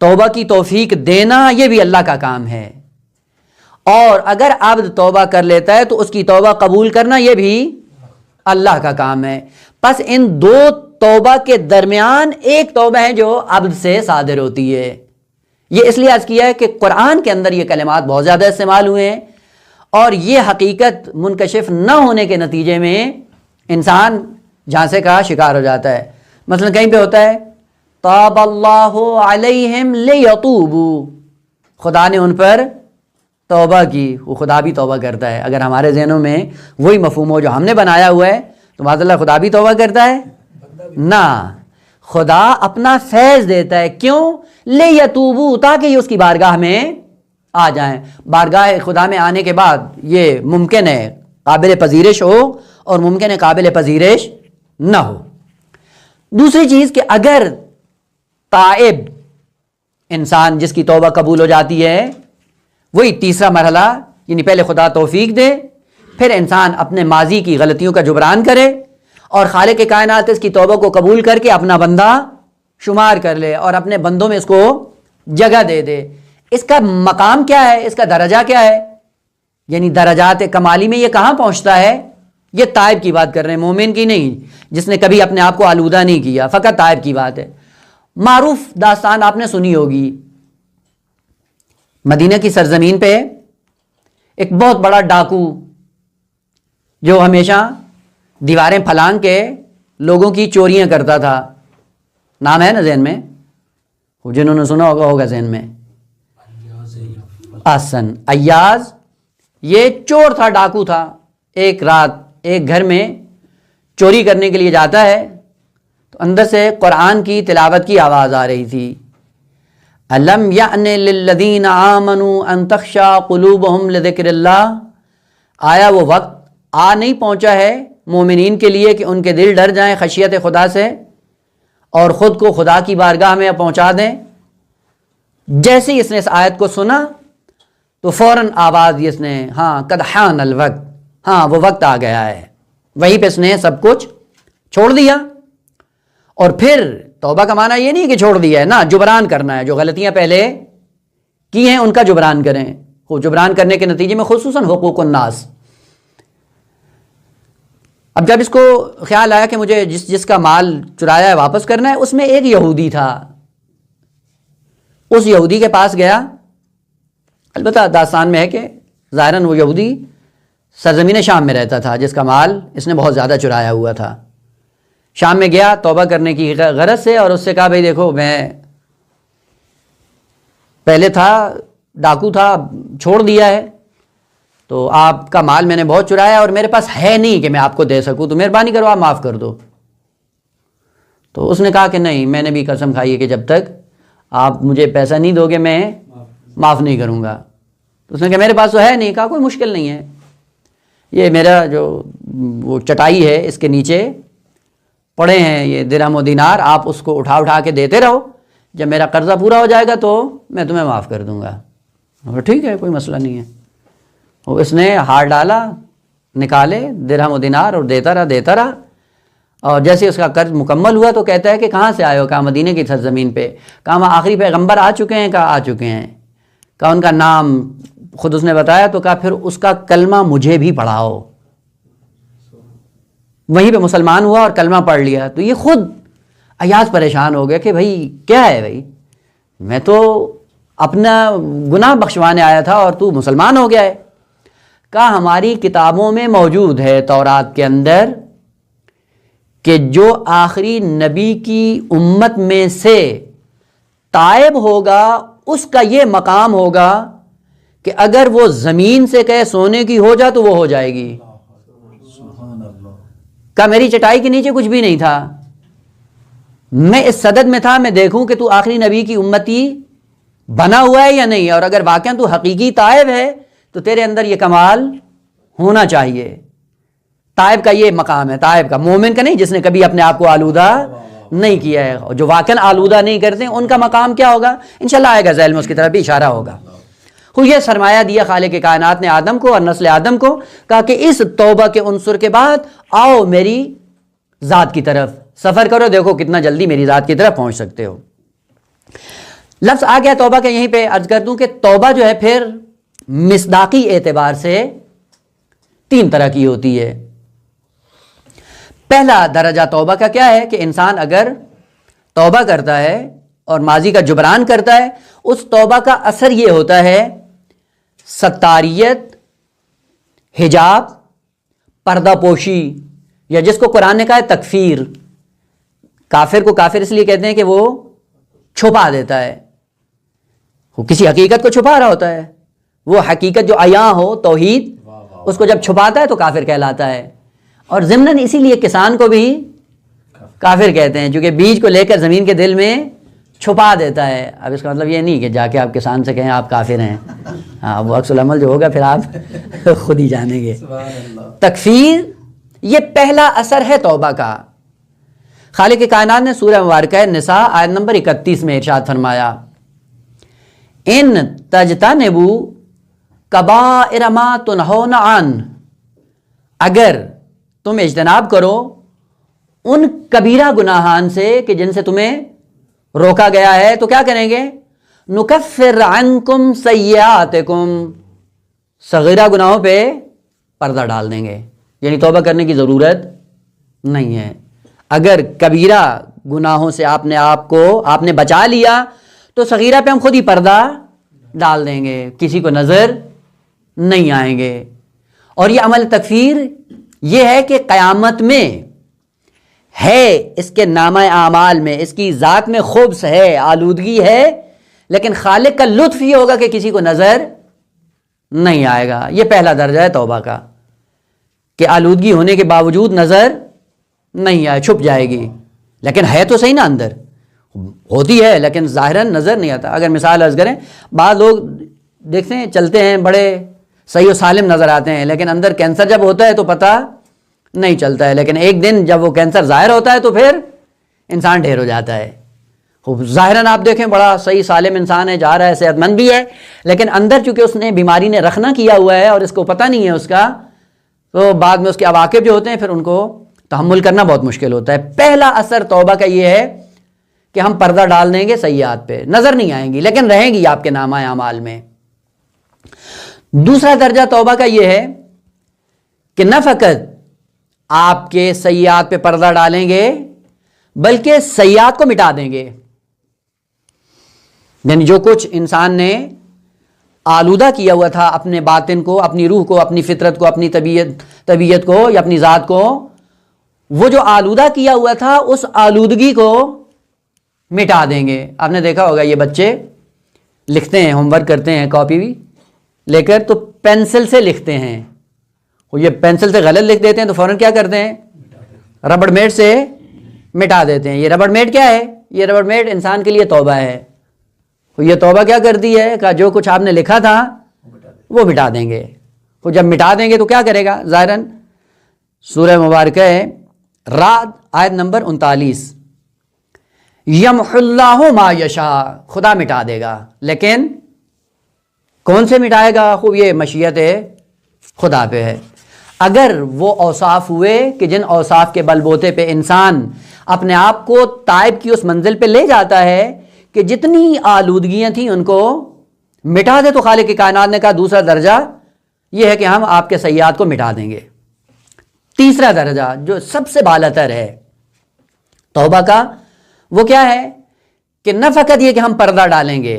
توبہ کی توفیق دینا یہ بھی اللہ کا کام ہے، اور اگر عبد توبہ کر لیتا ہے تو اس کی توبہ قبول کرنا یہ بھی اللہ کا کام ہے۔ پس ان 2 توبہ کے درمیان ایک توبہ ہے جو عبد سے صادر ہوتی ہے۔ یہ اس لیے عرض کیا ہے کہ قرآن کے اندر یہ کلمات بہت زیادہ استعمال ہوئے ہیں، اور یہ حقیقت منکشف نہ ہونے کے نتیجے میں انسان جھانسے کا شکار ہو جاتا ہے۔ مثلا کہیں پہ ہوتا ہے تاب اللہ علیہم لیتوبوا، خدا نے ان پر توبہ کی، وہ خدا بھی توبہ کرتا ہے۔ اگر ہمارے ذہنوں میں وہی مفہوم ہو جو ہم نے بنایا ہوا ہے تو معاذ اللہ خدا بھی توبہ کرتا ہے؟ نہ، خدا اپنا فیض دیتا ہے۔ کیوں؟ لیتوبوا، تاکہ یہ اس کی بارگاہ میں آ جائیں۔ بارگاہ خدا میں آنے کے بعد یہ ممکن ہے قابل پذیرش ہو اور ممکن ہے قابل پذیرش نہ ہو۔ دوسری چیز کہ اگر تائب انسان جس کی توبہ قبول ہو جاتی ہے، وہی تیسرا مرحلہ، یعنی پہلے خدا توفیق دے، پھر انسان اپنے ماضی کی غلطیوں کا جبران کرے اور خالق کائنات اس کی توبہ کو قبول کر کے اپنا بندہ شمار کر لے اور اپنے بندوں میں اس کو جگہ دے دے۔ اس کا مقام کیا ہے، اس کا درجہ کیا ہے، یعنی درجات کمالی میں یہ کہاں پہنچتا ہے؟ یہ تائب کی بات کر رہے ہیں، مومن کی نہیں، جس نے کبھی اپنے آپ کو آلودہ نہیں کیا، فقط تائب کی بات ہے۔ معروف داستان آپ نے سنی ہوگی، مدینہ کی سرزمین پہ ایک بہت بڑا ڈاکو جو ہمیشہ دیواریں پھلانگ کے لوگوں کی چوریاں کرتا تھا، نام ہے نا ذہن میں، جنہوں نے سنا ہوگا ذہن میں، آسن ایاز، یہ چور تھا، ڈاکو تھا۔ ایک رات ایک گھر میں چوری کرنے کے لیے جاتا ہے تو اندر سے قرآن کی تلاوت کی آواز آ رہی تھی، الم یأن للذین آمنوا ان تخشع قلوبہم لذکر اللہ، آیا وہ وقت آ نہیں پہنچا ہے مومنین کے لیے کہ ان کے دل ڈر جائیں خشیت خدا سے اور خود کو خدا کی بارگاہ میں پہنچا دیں۔ جیسے ہی اس نے اس آیت کو سنا تو فوراً آواز دی اس نے، ہاں قد حان الوقت، ہاں وہ وقت آ گیا ہے۔ وہیں پہ اس نے سب کچھ چھوڑ دیا۔ اور پھر توبہ کا معنی یہ نہیں کہ چھوڑ دیا ہے، نہ، جبران کرنا ہے، جو غلطیاں پہلے کی ہیں ان کا جبران کریں۔ وہ جبران کرنے کے نتیجے میں خصوصاً حقوق الناس۔ اب جب اس کو خیال آیا کہ مجھے جس کا مال چرایا ہے واپس کرنا ہے، اس میں ایک یہودی تھا، اس یہودی کے پاس گیا۔ البتہ داستان میں ہے کہ ظاہراً وہ یہودی سرزمین شام میں رہتا تھا، جس کا مال اس نے بہت زیادہ چرایا ہوا تھا۔ شام میں گیا توبہ کرنے کی غرض سے، اور اس سے کہا بھئی دیکھو، میں پہلے تھا ڈاکو تھا، چھوڑ دیا ہے، تو آپ کا مال میں نے بہت چرایا اور میرے پاس ہے نہیں کہ میں آپ کو دے سکوں، تو مہربانی کرو آپ معاف کر دو۔ تو اس نے کہا کہ نہیں، میں نے بھی قسم کھائی ہے کہ جب تک آپ مجھے پیسہ نہیں دو گے میں معاف نہیں کروں گا۔ تو اس نے کہا میرے پاس تو ہے نہیں۔ کہا کوئی مشکل نہیں ہے، یہ میرا جو وہ چٹائی ہے اس کے نیچے پڑے ہیں یہ درہم و دینار، آپ اس کو اٹھا کے دیتے رہو، جب میرا قرضہ پورا ہو جائے گا تو میں تمہیں معاف کر دوں گا۔ ٹھیک ہے، کوئی مسئلہ نہیں ہے۔ وہ اس نے ہار ڈالا، نکالے درہم و دینار اور دیتا رہا، اور جیسے اس کا قرض مکمل ہوا تو کہتا ہے کہ کہاں سے آئے ہو؟ کہا مدینہ کی سرزمین پہ۔ کہا وہاں آخری پیغمبر آ چکے ہیں؟ کہا آ چکے ہیں۔ کہا ان کا نام خود اس نے بتایا، تو کہا پھر اس کا کلمہ مجھے بھی پڑھاؤ۔ وہیں پہ مسلمان ہوا اور کلمہ پڑھ لیا۔ تو یہ خود ایاز پریشان ہو گیا کہ بھائی کیا ہے، بھائی میں تو اپنا گناہ بخشوانے آیا تھا اور تو مسلمان ہو گیا ہے۔ کہا ہماری کتابوں میں موجود ہے تورات کے اندر کہ جو آخری نبی کی امت میں سے تائب ہوگا اس کا یہ مقام ہوگا کہ اگر وہ زمین سے کہے سونے کی ہو جا تو وہ ہو جائے گی۔ کہا میری چٹائی کے نیچے کچھ بھی نہیں تھا، میں اس صدد میں تھا میں دیکھوں کہ تو آخری نبی کی امتی بنا ہوا ہے یا نہیں، اور اگر واقعا تو حقیقی تائب ہے تو تیرے اندر یہ کمال ہونا چاہیے۔ تائب کا یہ مقام ہے، تائب کا، مومن کا نہیں، جس نے کبھی اپنے آپ کو آلودہ نہیں کیا ہے۔ جو واقعا آلودہ نہیں کرتے ان کا مقام کیا ہوگا، انشاءاللہ آئے گا ذیل میں، اس کی طرف بھی اشارہ ہوگا۔ یہ سرمایہ دیا خالق کائنات نے آدم کو اور نسل آدم کو، کہا کہ اس توبہ کے عنصر کے بعد آؤ میری ذات کی طرف سفر کرو، دیکھو کتنا جلدی میری ذات کی طرف پہنچ سکتے ہو۔ لفظ آ گیا توبہ کے، یہیں پہ عرض کر دوں کہ توبہ جو ہے پھر مصداقی اعتبار سے 3 طرح کی ہوتی ہے۔ پہلا درجہ توبہ کا کیا ہے کہ انسان اگر توبہ کرتا ہے اور ماضی کا جبران کرتا ہے، اس توبہ کا اثر یہ ہوتا ہے ستاریت، حجاب، پردہ پوشی، یا جس کو قرآن نے کہا ہے تکفیر۔ کافر کو کافر اس لیے کہتے ہیں کہ وہ چھپا دیتا ہے، وہ کسی حقیقت کو چھپا رہا ہوتا ہے، وہ حقیقت جو عیاں ہو توحید، اس کو جب چھپاتا ہے تو کافر کہلاتا ہے۔ اور ضمناً اسی لیے کسان کو بھی کافر کہتے ہیں، چونکہ بیج کو لے کر زمین کے دل میں چھپا دیتا ہے۔ اب اس کا مطلب یہ نہیں کہ جا کے آپ کسان سے کہیں آپ کافر ہیں، ہاں وہ عکس العمل جو ہوگا پھر آپ خود ہی جانیں گے۔ تکفیر یہ پہلا اثر ہے توبہ کا۔ خالق کائنات نے سورہ مبارکہ نساء آیت نمبر 31 میں ارشاد فرمایا، ان تجتنبوا کبائر ما تنہون عنہ، اگر تم اجتناب کرو ان کبیرہ گناہان سے کہ جن سے تمہیں روکا گیا ہے، تو کیا کریں گے؟ نکفر عنکم سیئاتکم، صغیرہ گناہوں پہ پردہ ڈال دیں گے، یعنی توبہ کرنے کی ضرورت نہیں ہے۔ اگر کبیرہ گناہوں سے آپ نے بچا لیا تو صغیرہ پہ ہم خود ہی پردہ ڈال دیں گے، کسی کو نظر نہیں آئیں گے۔ اور یہ عمل تکفیر یہ ہے کہ قیامت میں ہے، اس کے نامہ اعمال میں، اس کی ذات میں خبث ہے، آلودگی ہے، لیکن خالق کا لطف یہ ہوگا کہ کسی کو نظر نہیں آئے گا۔ یہ پہلا درجہ ہے توبہ کا، کہ آلودگی ہونے کے باوجود نظر نہیں آئے، چھپ جائے گی، لیکن ہے تو صحیح نا، اندر ہوتی ہے لیکن ظاہراً نظر نہیں آتا۔ اگر مثال عرض کریں، بعض لوگ دیکھتے ہیں چلتے ہیں بڑے صحیح و سالم نظر آتے ہیں، لیکن اندر کینسر جب ہوتا ہے تو پتہ نہیں چلتا ہے، لیکن ایک دن جب وہ کینسر ظاہر ہوتا ہے تو پھر انسان ڈھیر ہو جاتا ہے۔ ظاہراً آپ دیکھیں بڑا صحیح سالم انسان ہے، جا رہا ہے، صحت مند بھی ہے، لیکن اندر چونکہ اس نے بیماری نے رخنا کیا ہوا ہے اور اس کو پتہ نہیں ہے اس کا، تو بعد میں اس کے عواقب جو ہوتے ہیں پھر ان کو تحمل کرنا بہت مشکل ہوتا ہے۔ پہلا اثر توبہ کا یہ ہے کہ ہم پردہ ڈال دیں گے سیئات پہ، نظر نہیں آئیں گی لیکن رہیں گی آپ کے نامہ اعمال میں۔ دوسرا درجہ توبہ کا یہ ہے کہ نہ فقط آپ کے سیئات پہ پردہ ڈالیں گے بلکہ سیئات کو مٹا دیں گے، یعنی جو کچھ انسان نے آلودہ کیا ہوا تھا اپنے باطن کو، اپنی روح کو، اپنی فطرت کو، اپنی طبیعت کو یا اپنی ذات کو، وہ جو آلودہ کیا ہوا تھا اس آلودگی کو مٹا دیں گے۔ آپ نے دیکھا ہوگا یہ بچے لکھتے ہیں، ہوم ورک کرتے ہیں کاپی بھی لے کر، تو پینسل سے لکھتے ہیں، وہ یہ پینسل سے غلط لکھ دیتے ہیں تو فوراً کیا کرتے ہیں، ربڑ میٹ سے مٹا دیتے ہیں۔ یہ ربڑ میٹ کیا ہے؟ یہ ربڑ میٹ انسان کے لیے توبہ ہے۔ یہ توبہ کیا کرتی ہے کہ جو کچھ آپ نے لکھا تھا وہ مٹا دیں گے۔ وہ جب مٹا دیں گے تو کیا کرے گا؟ ظاہراً سورہ مبارکہ ہے رعد آیت نمبر 39، یمحو اللہ ما یشاء، خدا مٹا دے گا، لیکن کون سے مٹائے گا؟ خوب یہ مشیت خدا پہ ہے۔ اگر وہ اوصاف ہوئے کہ جن اوصاف کے بل بوتے پہ انسان اپنے آپ کو تائب کی اس منزل پہ لے جاتا ہے کہ جتنی آلودگیاں تھیں ان کو مٹا دے، تو خالق کائنات نے کہا دوسرا درجہ یہ ہے کہ ہم آپ کے سیئات کو مٹا دیں گے۔ تیسرا درجہ جو سب سے بالاتر ہے توبہ کا، وہ کیا ہے کہ نہ فقط یہ کہ ہم پردہ ڈالیں گے،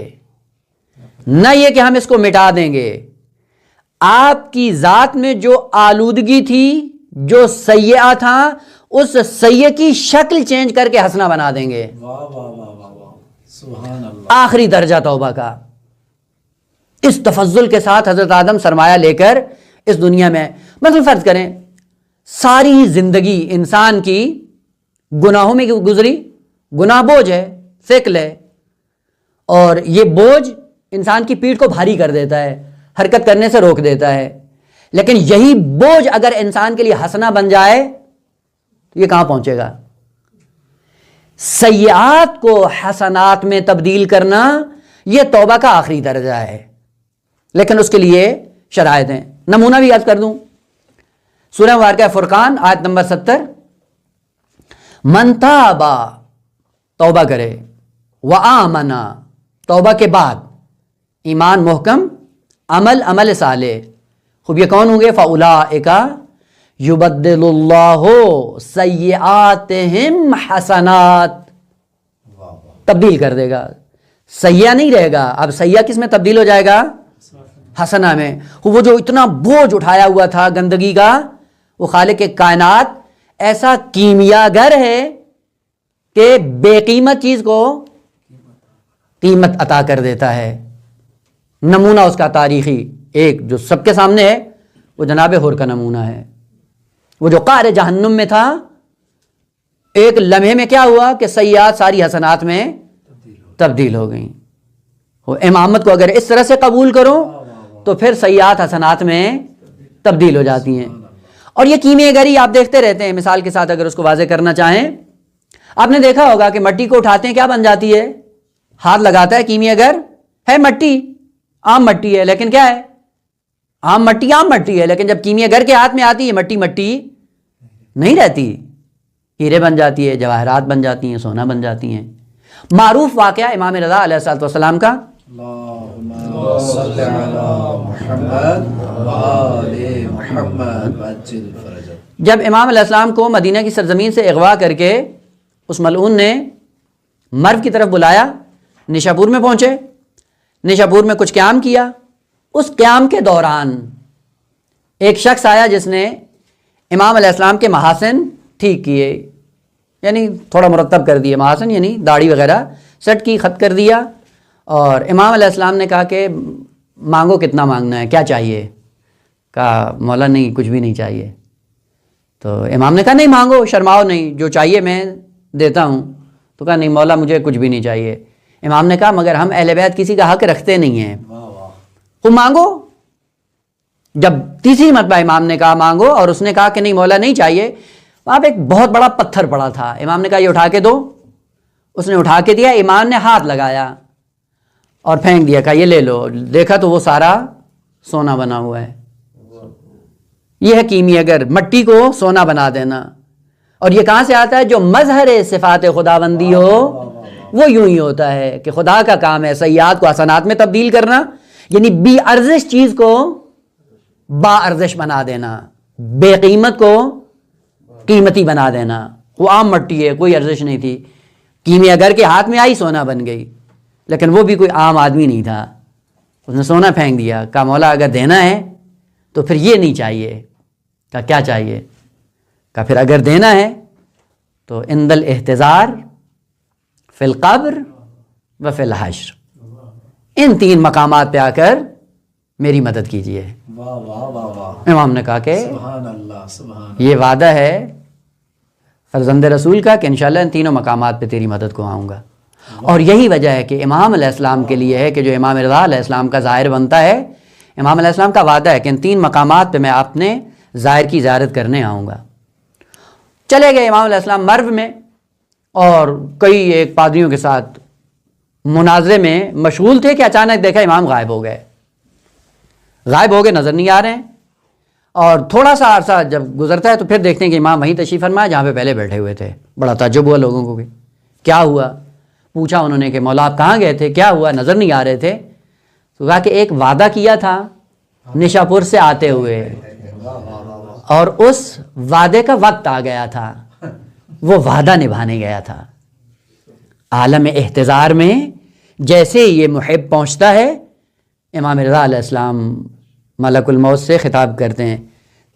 نہ یہ کہ ہم اس کو مٹا دیں گے، آپ کی ذات میں جو آلودگی تھی، جو سیئہ تھا، اس سیئہ کی شکل چینج کر کے حسنہ بنا دیں گے۔ سبحان اللہ۔ آخری درجہ توبہ کا، اس تفضل کے ساتھ حضرت آدم سرمایہ لے کر اس دنیا میں، مثلا فرض کریں ساری زندگی انسان کی گناہوں میں گزری، گناہ بوجھ ہے، ثقل ہے، اور یہ بوجھ انسان کی پیٹھ کو بھاری کر دیتا ہے، حرکت کرنے سے روک دیتا ہے، لیکن یہی بوجھ اگر انسان کے لیے حسنہ بن جائے تو یہ کہاں پہنچے گا؟ سیئات کو حسنات میں تبدیل کرنا یہ توبہ کا آخری درجہ ہے، لیکن اس کے لیے شرائط ہیں۔ نمونہ بھی یاد کر دوں، سورہ مبارکہ فرقان آیت نمبر 70، من تابا، توبہ کرے، وآمنا، توبہ کے بعد ایمان محکم، عمل صالح، خوب یہ کون ہوں گے؟ فاولئک یبدل اللہ سیئاتہم حسنات، تبدیل کر دے گا، سیئہ نہیں رہے گا، اب سیئہ کس میں تبدیل ہو جائے گا؟ حسنہ میں۔ وہ جو اتنا بوجھ اٹھایا ہوا تھا گندگی کا، وہ خالق کائنات ایسا کیمیاگر ہے کہ بے قیمت چیز کو قیمت عطا کر دیتا ہے۔ نمونہ اس کا تاریخی ایک جو سب کے سامنے ہے وہ جناب حور کا نمونہ ہے۔ وہ جو قعر جہنم میں تھا، ایک لمحے میں کیا ہوا کہ سیئات ساری حسنات میں تبدیل ہو گئیں۔ وہ امامت کو اگر اس طرح سے قبول کرو تو پھر سیئات حسنات میں تبدیل ہو جاتی ہیں۔ اور یہ کیمیائی گری آپ دیکھتے رہتے ہیں، مثال کے ساتھ اگر اس کو واضح کرنا چاہیں، آپ نے دیکھا ہوگا کہ مٹی کو اٹھاتے ہیں کیا بن جاتی ہے؟ ہاتھ لگاتا ہے کیمیائی گر، ہے مٹی، عام مٹی ہے، لیکن کیا ہے؟ عام مٹی ہے، لیکن جب کیمیائی گر کے ہاتھ میں آتی ہے مٹی نہیں رہتی، ہیرے بن جاتی ہے، جواہرات بن جاتی ہیں، سونا بن جاتی ہیں۔ معروف واقعہ امام رضا علیہ الصلوۃ والسلام کا اللهم صل على محمد وآل محمد وعجل فرجہ۔ جب امام علیہ السلام کو مدینہ کی سرزمین سے اغوا کر کے اس ملعون نے مرو کی طرف بلایا، نشاپور میں پہنچے، نشاپور میں کچھ قیام کیا۔ اس قیام کے دوران ایک شخص آیا جس نے امام علیہ السلام کے محاسن ٹھیک کیے، یعنی تھوڑا مرتب کر دیے، محاسن یعنی داڑھی وغیرہ سیٹ کی، خط کر دیا۔ اور امام علیہ السلام نے کہا کہ مانگو، کتنا مانگنا ہے، کیا چاہیے؟ کہا مولا نہیں، کچھ بھی نہیں چاہیے۔ تو امام نے کہا نہیں مانگو، شرماؤ نہیں، جو چاہیے میں دیتا ہوں۔ تو کہا نہیں مولا مجھے کچھ بھی نہیں چاہیے۔ امام نے کہا مگر ہم اہل بیت کسی کا حق رکھتے نہیں ہیں، تم مانگو۔ جب تیسری مرتبہ امام نے کہا مانگو اور اس نے کہا کہ نہیں مولا نہیں چاہیے، وہاں پہ ایک بہت بڑا پتھر پڑا تھا، امام نے کہا یہ اٹھا کے دو۔ اس نے اٹھا کے دیا، امام نے ہاتھ لگایا اور پھینک دیا، کہا یہ لے لو۔ دیکھا تو وہ سارا سونا بنا ہوا ہے۔ یہ ہے کیمیاگر، مٹی کو سونا بنا دینا۔ اور یہ کہاں سے آتا ہے؟ جو مظہر صفات خداوندی ہو وہ یوں ہی ہوتا ہے کہ خدا کا کام ہے سیئات کو حسنات میں تبدیل کرنا، یعنی بی ارزش چیز کو با ارزش بنا دینا، بے قیمت کو قیمتی بنا دینا۔ وہ عام مٹی ہے، کوئی ارزش نہیں تھی، کیمیاگر کے ہاتھ میں آئی سونا بن گئی، لیکن وہ بھی کوئی عام آدمی نہیں تھا، اس نے سونا پھینک دیا۔ کہا مولا اگر دینا ہے تو پھر یہ نہیں چاہیے۔ کہا کیا چاہیے؟ کہا پھر اگر دینا ہے تو عند الاحتضار فی القبر و فی الحشر، ان تین مقامات پہ آ کر میری مدد کیجیے۔ واہ واہ واہ واہ، امام نے کہا کہ سبحان اللہ سبحان یہ وعدہ ہے فرزند رسول کا کہ انشاءاللہ ان تینوں مقامات پہ تیری مدد کو آؤں گا۔ اور یہی وجہ ہے کہ امام علیہ السلام کے لیے ہے کہ جو امام رضا علیہ السلام کا ظاہر بنتا ہے، امام علیہ السلام کا وعدہ ہے کہ ان تین مقامات پہ میں اپنے ظاہر کی زیارت کرنے آؤں گا۔ چلے گئے امام علیہ السلام مرو میں، اور کئی ایک پادریوں کے ساتھ مناظرے میں مشغول تھے کہ اچانک دیکھا امام غائب ہو گئے، غائب ہو گئے، نظر نہیں آ رہے ہیں۔ اور تھوڑا سا عرصہ جب گزرتا ہے تو پھر دیکھتے ہیں کہ امام وہیں تشریف فرمایا جہاں پہ پہلے بیٹھے ہوئے تھے۔ بڑا تعجب ہوا لوگوں کو کہ کیا ہوا؟ پوچھا انہوں نے کہ مولا آپ کہاں گئے تھے، کیا ہوا، نظر نہیں آ رہے تھے؟ تو کہا کہ ایک وعدہ کیا تھا نشاپور سے آتے ہوئے، اور اس وعدے کا وقت آ گیا تھا، وہ وعدہ نبھانے گیا تھا۔ عالم احتضار میں جیسے یہ محب پہنچتا ہے، امام رضا علیہ السلام ملک الموت سے خطاب کرتے ہیں،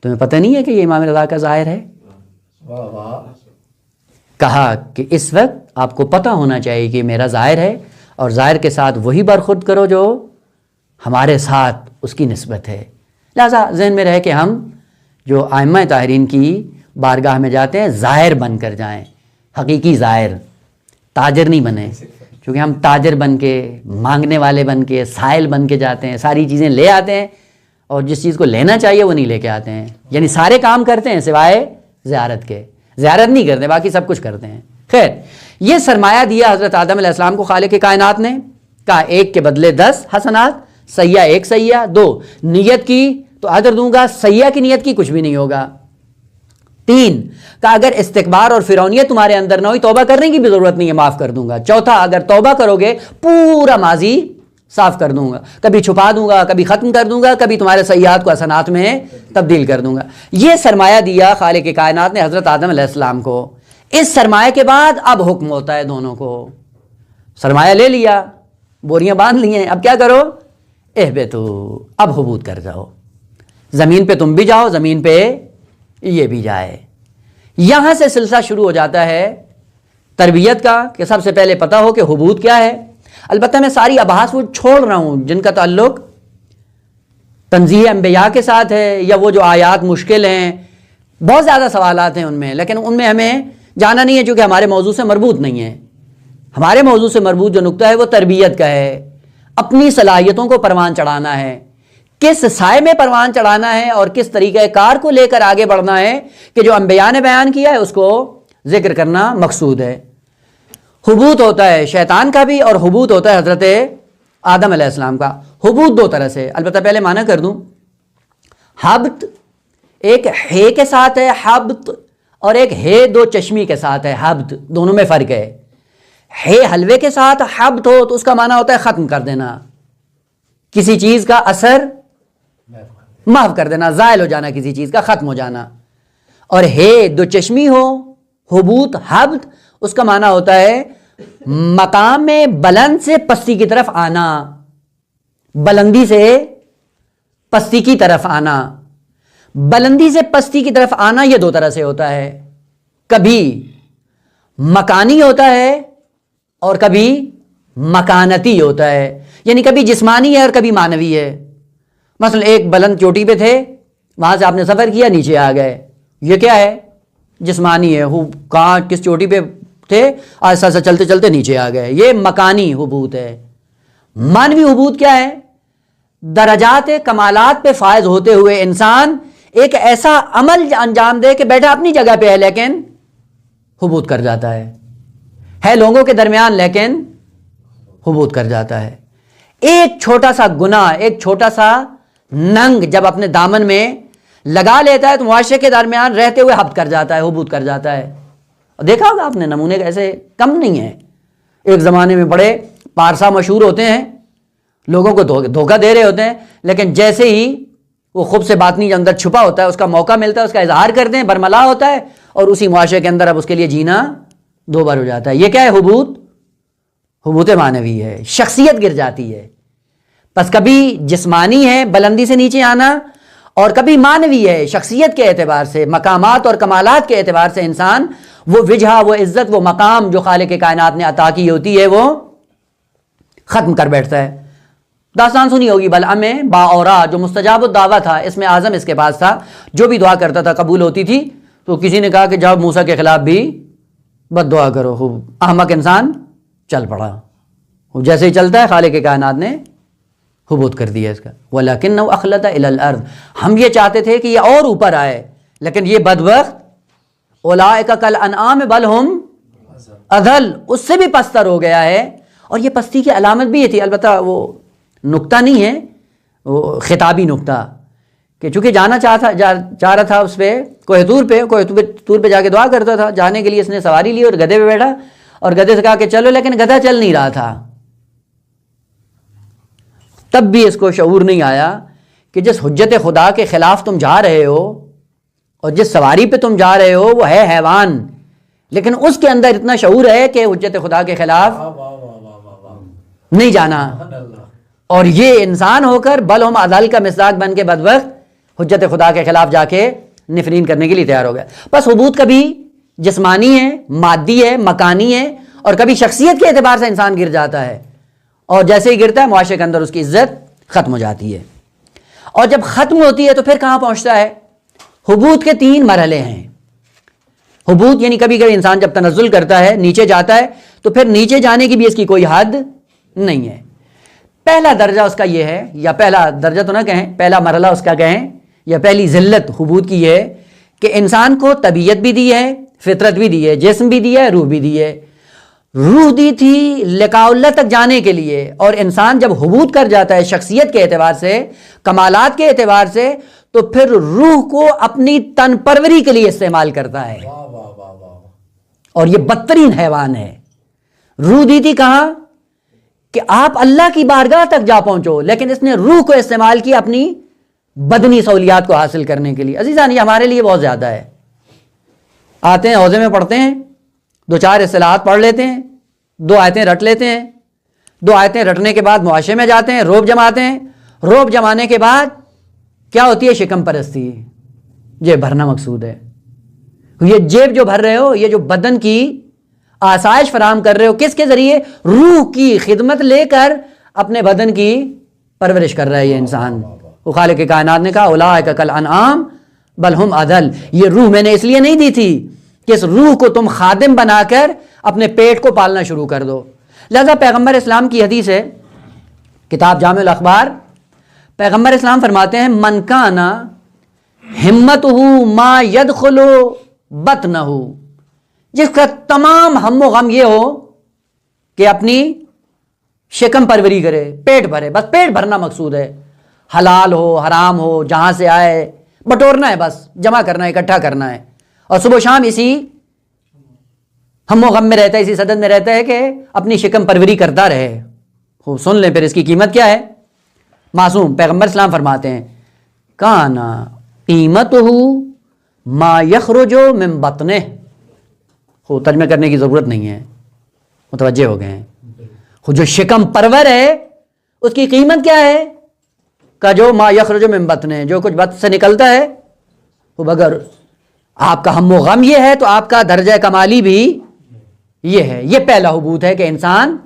تمہیں پتہ نہیں ہے کہ یہ امام رضا کا ظاہر ہے؟ واہ واہ، کہا کہ اس وقت آپ کو پتہ ہونا چاہیے کہ میرا ظاہر ہے، اور ظاہر کے ساتھ وہی برخورد کرو جو ہمارے ساتھ اس کی نسبت ہے۔ لہذا ذہن میں رہے کہ ہم جو ائمہ طاہرین کی بارگاہ میں جاتے ہیں ظاہر بن کر جائیں، حقیقی ظاہر، تاجر نہیں بنیں، کیونکہ ہم تاجر بن کے، مانگنے والے بن کے، سائل بن کے جاتے ہیں، ساری چیزیں لے آتے ہیں اور جس چیز کو لینا چاہیے وہ نہیں لے کے آتے ہیں، یعنی سارے کام کرتے ہیں سوائے زیارت کے، زیارت نہیں کرتے، باقی سب کچھ کرتے ہیں۔ خیر، یہ سرمایہ دیا حضرت آدم علیہ السلام کو خالق کائنات نے، کہا ایک کے بدلے 10 حسنات، سیاح ایک سیاح، 2 نیت کی تو اجر دوں گا، سیاح کی نیت کی کچھ بھی نہیں ہوگا۔ 3 کہ اگر استکبار اور فرعونیت تمہارے اندر نہ ہوئی، توبہ کرنے کی بھی ضرورت نہیں ہے، معاف کر دوں گا۔ 4 اگر توبہ کرو گے پورا ماضی صاف کر دوں گا، کبھی چھپا دوں گا، کبھی ختم کر دوں گا، کبھی تمہارے سیئات کو حسنات میں تبدیل کر دوں گا۔ یہ سرمایہ دیا خالق کائنات نے حضرت آدم علیہ السلام کو۔ اس سرمایہ کے بعد اب حکم ہوتا ہے دونوں کو، سرمایہ لے لیا، بوریاں باندھ لی ہیں، اب کیا کرو؟ اہبتو، اب حبوط کر جاؤ، زمین پہ تم بھی جاؤ، زمین پہ یہ بھی جائے۔ یہاں سے سلسلہ شروع ہو جاتا ہے تربیت کا، کہ سب سے پہلے پتہ ہو کہ حبوط کیا ہے۔ البتہ میں ساری ابحاث وہ چھوڑ رہا ہوں جن کا تعلق تنزیہ انبیاء کے ساتھ ہے، یا وہ جو آیات مشکل ہیں، بہت زیادہ سوالات ہیں ان میں، لیکن ان میں ہمیں جانا نہیں ہے چونکہ ہمارے موضوع سے مربوط نہیں ہے۔ ہمارے موضوع سے مربوط جو نقطہ ہے وہ تربیت کا ہے، اپنی صلاحیتوں کو پروان چڑھانا ہے، کس سائے میں پروان چڑھانا ہے اور کس طریقہ کار کو لے کر آگے بڑھنا ہے کہ جو انبیاء نے بیان کیا ہے اس کو ذکر کرنا مقصود ہے۔ حبوط ہوتا ہے شیطان کا بھی، اور حبوط ہوتا ہے حضرت آدم علیہ السلام کا۔ حبوط 2 طرح سے، البتہ پہلے معنی کر دوں۔ حبت ایک ہے کے ساتھ ہے حبت، اور ایک ہے 2 چشمی کے ساتھ ہے حبت، دونوں میں فرق ہے۔ ہے حلوے کے ساتھ حبت ہو تو اس کا معنی ہوتا ہے ختم کر دینا، کسی چیز کا اثر محو کر دینا، زائل ہو جانا کسی چیز کا، ختم ہو جانا. اور ہے دو چشمی ہو حبوط حبت، اس کا معنی ہوتا ہے مقام بلند سے پستی کی طرف آنا، بلندی سے پستی کی طرف آنا. بلندی سے پستی کی طرف آنا یہ دو طرح سے ہوتا ہے، کبھی مکانی ہوتا ہے اور کبھی مکانتی ہوتا ہے، یعنی کبھی جسمانی ہے اور کبھی معنوی ہے. مثلا ایک بلند چوٹی پہ تھے، وہاں سے آپ نے سفر کیا، نیچے آ گئے، یہ کیا ہے؟ جسمانی ہے. کہاں کس چوٹی پہ تھے، آہستہ آہستہ چلتے چلتے نیچے آ گئے، یہ مکانی حبوط ہے. معنوی حبوط کیا ہے؟ درجات کمالات پہ فائز ہوتے ہوئے انسان ایک ایسا عمل انجام دے کہ بیٹھا اپنی جگہ پہ ہے لیکن حبوط کر جاتا ہے لوگوں کے درمیان لیکن حبوط کر جاتا ہے. ایک چھوٹا سا گناہ، ایک چھوٹا سا ننگ جب اپنے دامن میں لگا لیتا ہے تو معاشرے کے درمیان رہتے ہوئے حبط کر جاتا ہے، حبوط کر جاتا ہے. اور دیکھا ہوگا آپ نے نمونے ایسے کم نہیں ہیں. ایک زمانے میں بڑے پارسا مشہور ہوتے ہیں، لوگوں کو دھوکہ دے رہے ہوتے ہیں، لیکن جیسے ہی وہ خوب سے باطنی اندر چھپا ہوتا ہے، اس کا موقع ملتا ہے، اس کا اظہار کرتے ہیں، برملا ہوتا ہے، اور اسی معاشرے کے اندر اب اس کے لیے جینا دو بار ہو جاتا ہے. یہ کیا ہے؟ حبوط معنوی ہے، شخصیت گر جاتی ہے. بس کبھی جسمانی ہے بلندی سے نیچے آنا، اور کبھی معنوی ہے شخصیت کے اعتبار سے، مقامات اور کمالات کے اعتبار سے انسان وہ وجہ، وہ عزت، وہ مقام جو خالق کائنات نے عطا کی ہوتی ہے وہ ختم کر بیٹھتا ہے. داستان سنی ہوگی بلعم باورا، جو مستجاب الدعوہ تھا، اس میں اعظم اس کے پاس تھا، جو بھی دعا کرتا تھا قبول ہوتی تھی. تو کسی نے کہا کہ جاؤ موسیٰ کے خلاف بھی بد دعا کرو. احمق انسان چل پڑا، جیسے ہی چلتا ہے خالق کائنات نے حبوط کر دیا اس کا. وَلَكِنَّهُ أَخْلَدَ إِلَى الْأَرْضِ، ہم یہ چاہتے تھے کہ یہ اور اوپر آئے، لیکن یہ بدبخت أُولَٰئِكَ كَالْأَنْعَامِ بَلْ هُمْ أَضَلُّ، اس سے بھی پستر ہو گیا ہے. اور یہ پستی کی علامت بھی یہ تھی، البتہ وہ نکتہ نہیں ہے، وہ خطابی نکتہ، کہ چونکہ جانا چاہ رہا تھا اس پہ کوہ طور پہ جا کے دعا کرتا تھا. جانے کے لیے اس نے سواری لی اور گدھے پہ بیٹھا، اور گدھے سے کہا کہ چلو، لیکن گدھا چل نہیں رہا تھا. تب بھی اس کو شعور نہیں آیا کہ جس حجت خدا کے خلاف تم جا رہے ہو اور جس سواری پہ تم جا رہے ہو وہ ہے حیوان، لیکن اس کے اندر اتنا شعور ہے کہ حجت خدا کے خلاف نہیں جانا. اور یہ انسان ہو کر بل ہم اضل کا مصداق بن کے بدبخت حجت خدا کے خلاف جا کے نفرین کرنے کے لیے تیار ہو گیا. بس حبوط کبھی جسمانی ہے، مادی ہے، مکانی ہے، اور کبھی شخصیت کے اعتبار سے انسان گر جاتا ہے، اور جیسے ہی گرتا ہے معاشرے کے اندر اس کی عزت ختم ہو جاتی ہے. اور جب ختم ہوتی ہے تو پھر کہاں پہنچتا ہے؟ حبوط کے 3 مرحلے ہیں. حبوط یعنی کبھی کبھی انسان جب تنزل کرتا ہے، نیچے جاتا ہے، تو پھر نیچے جانے کی بھی اس کی کوئی حد نہیں ہے. پہلا درجہ اس کا یہ ہے، یا پہلا درجہ تو نہ کہیں، پہلا مرحلہ اس کا کہیں، یا پہلی ذلت حبوط کی یہ ہے کہ انسان کو طبیعت بھی دی ہے، فطرت بھی دی ہے، جسم بھی دیا ہے، روح بھی دی ہے. روح دی تھی لقاء اللہ تک جانے کے لیے، اور انسان جب حبوط کر جاتا ہے شخصیت کے اعتبار سے، کمالات کے اعتبار سے، تو پھر روح کو اپنی تن پروری کے لیے استعمال کرتا ہے. اور یہ بدترین حیوان ہے. روح دی تھی کہاں؟ کہ آپ اللہ کی بارگاہ تک جا پہنچو، لیکن اس نے روح کو استعمال کی اپنی بدنی سہولیات کو حاصل کرنے کے لیے. عزیزان، یہ ہمارے لیے بہت زیادہ ہے. آتے ہیں حوضے میں پڑھتے ہیں، 2-4 اصطلاحات پڑھ لیتے ہیں، 2 آیتیں رٹ لیتے ہیں، 2 آیتیں رٹنے کے بعد معاشرے میں جاتے ہیں، روب جماتے ہیں. روب جمانے کے بعد کیا ہوتی ہے؟ شکم پرستی. جیب بھرنا مقصود ہے. یہ جیب جو بھر رہے ہو، یہ جو بدن کی آسائش فراہم کر رہے ہو، کس کے ذریعے؟ روح کی خدمت لے کر اپنے بدن کی پرورش کر رہا ہے یہ انسان. وہ خالق کائنات نے کہا اولئک کالانعام بل ہم اضل. یہ روح میں نے اس لیے نہیں دی تھی کہ اس روح کو تم خادم بنا کر اپنے پیٹ کو پالنا شروع کر دو. لہذا پیغمبر اسلام کی حدیث ہے، کتاب جامع الاخبار، پیغمبر اسلام فرماتے ہیں من کان ہمتہ ما یدخل بطنہ، جس کا تمام ہم و غم یہ ہو کہ اپنی شکم پروری کرے، پیٹ بھرے. بس پیٹ بھرنا مقصود ہے، حلال ہو حرام ہو جہاں سے آئے بٹورنا ہے، بس جمع کرنا ہے، اکٹھا کرنا ہے، اور صبح و شام اسی ہم و غم میں رہتا ہے، اسی صدد میں رہتا ہے کہ اپنی شکم پروری کرتا رہے. خوب سن لیں پھر اس کی قیمت کیا ہے. معصوم پیغمبر اسلام فرماتے ہیں کانا قیمتہ ما یخرج من بطنہ. خوب ترجمہ کرنے کی ضرورت نہیں ہے، متوجہ ہو گئے ہیں. جو شکم پرور ہے اس کی قیمت کیا ہے کا جو ما یخرج من بطنہ، جو کچھ بطن سے نکلتا ہے. خوب اگر آپ کا ہم و غم یہ ہے تو آپ کا درجہ کمالی بھی یہ ہے. یہ پہلا حبوط ہے کہ انسان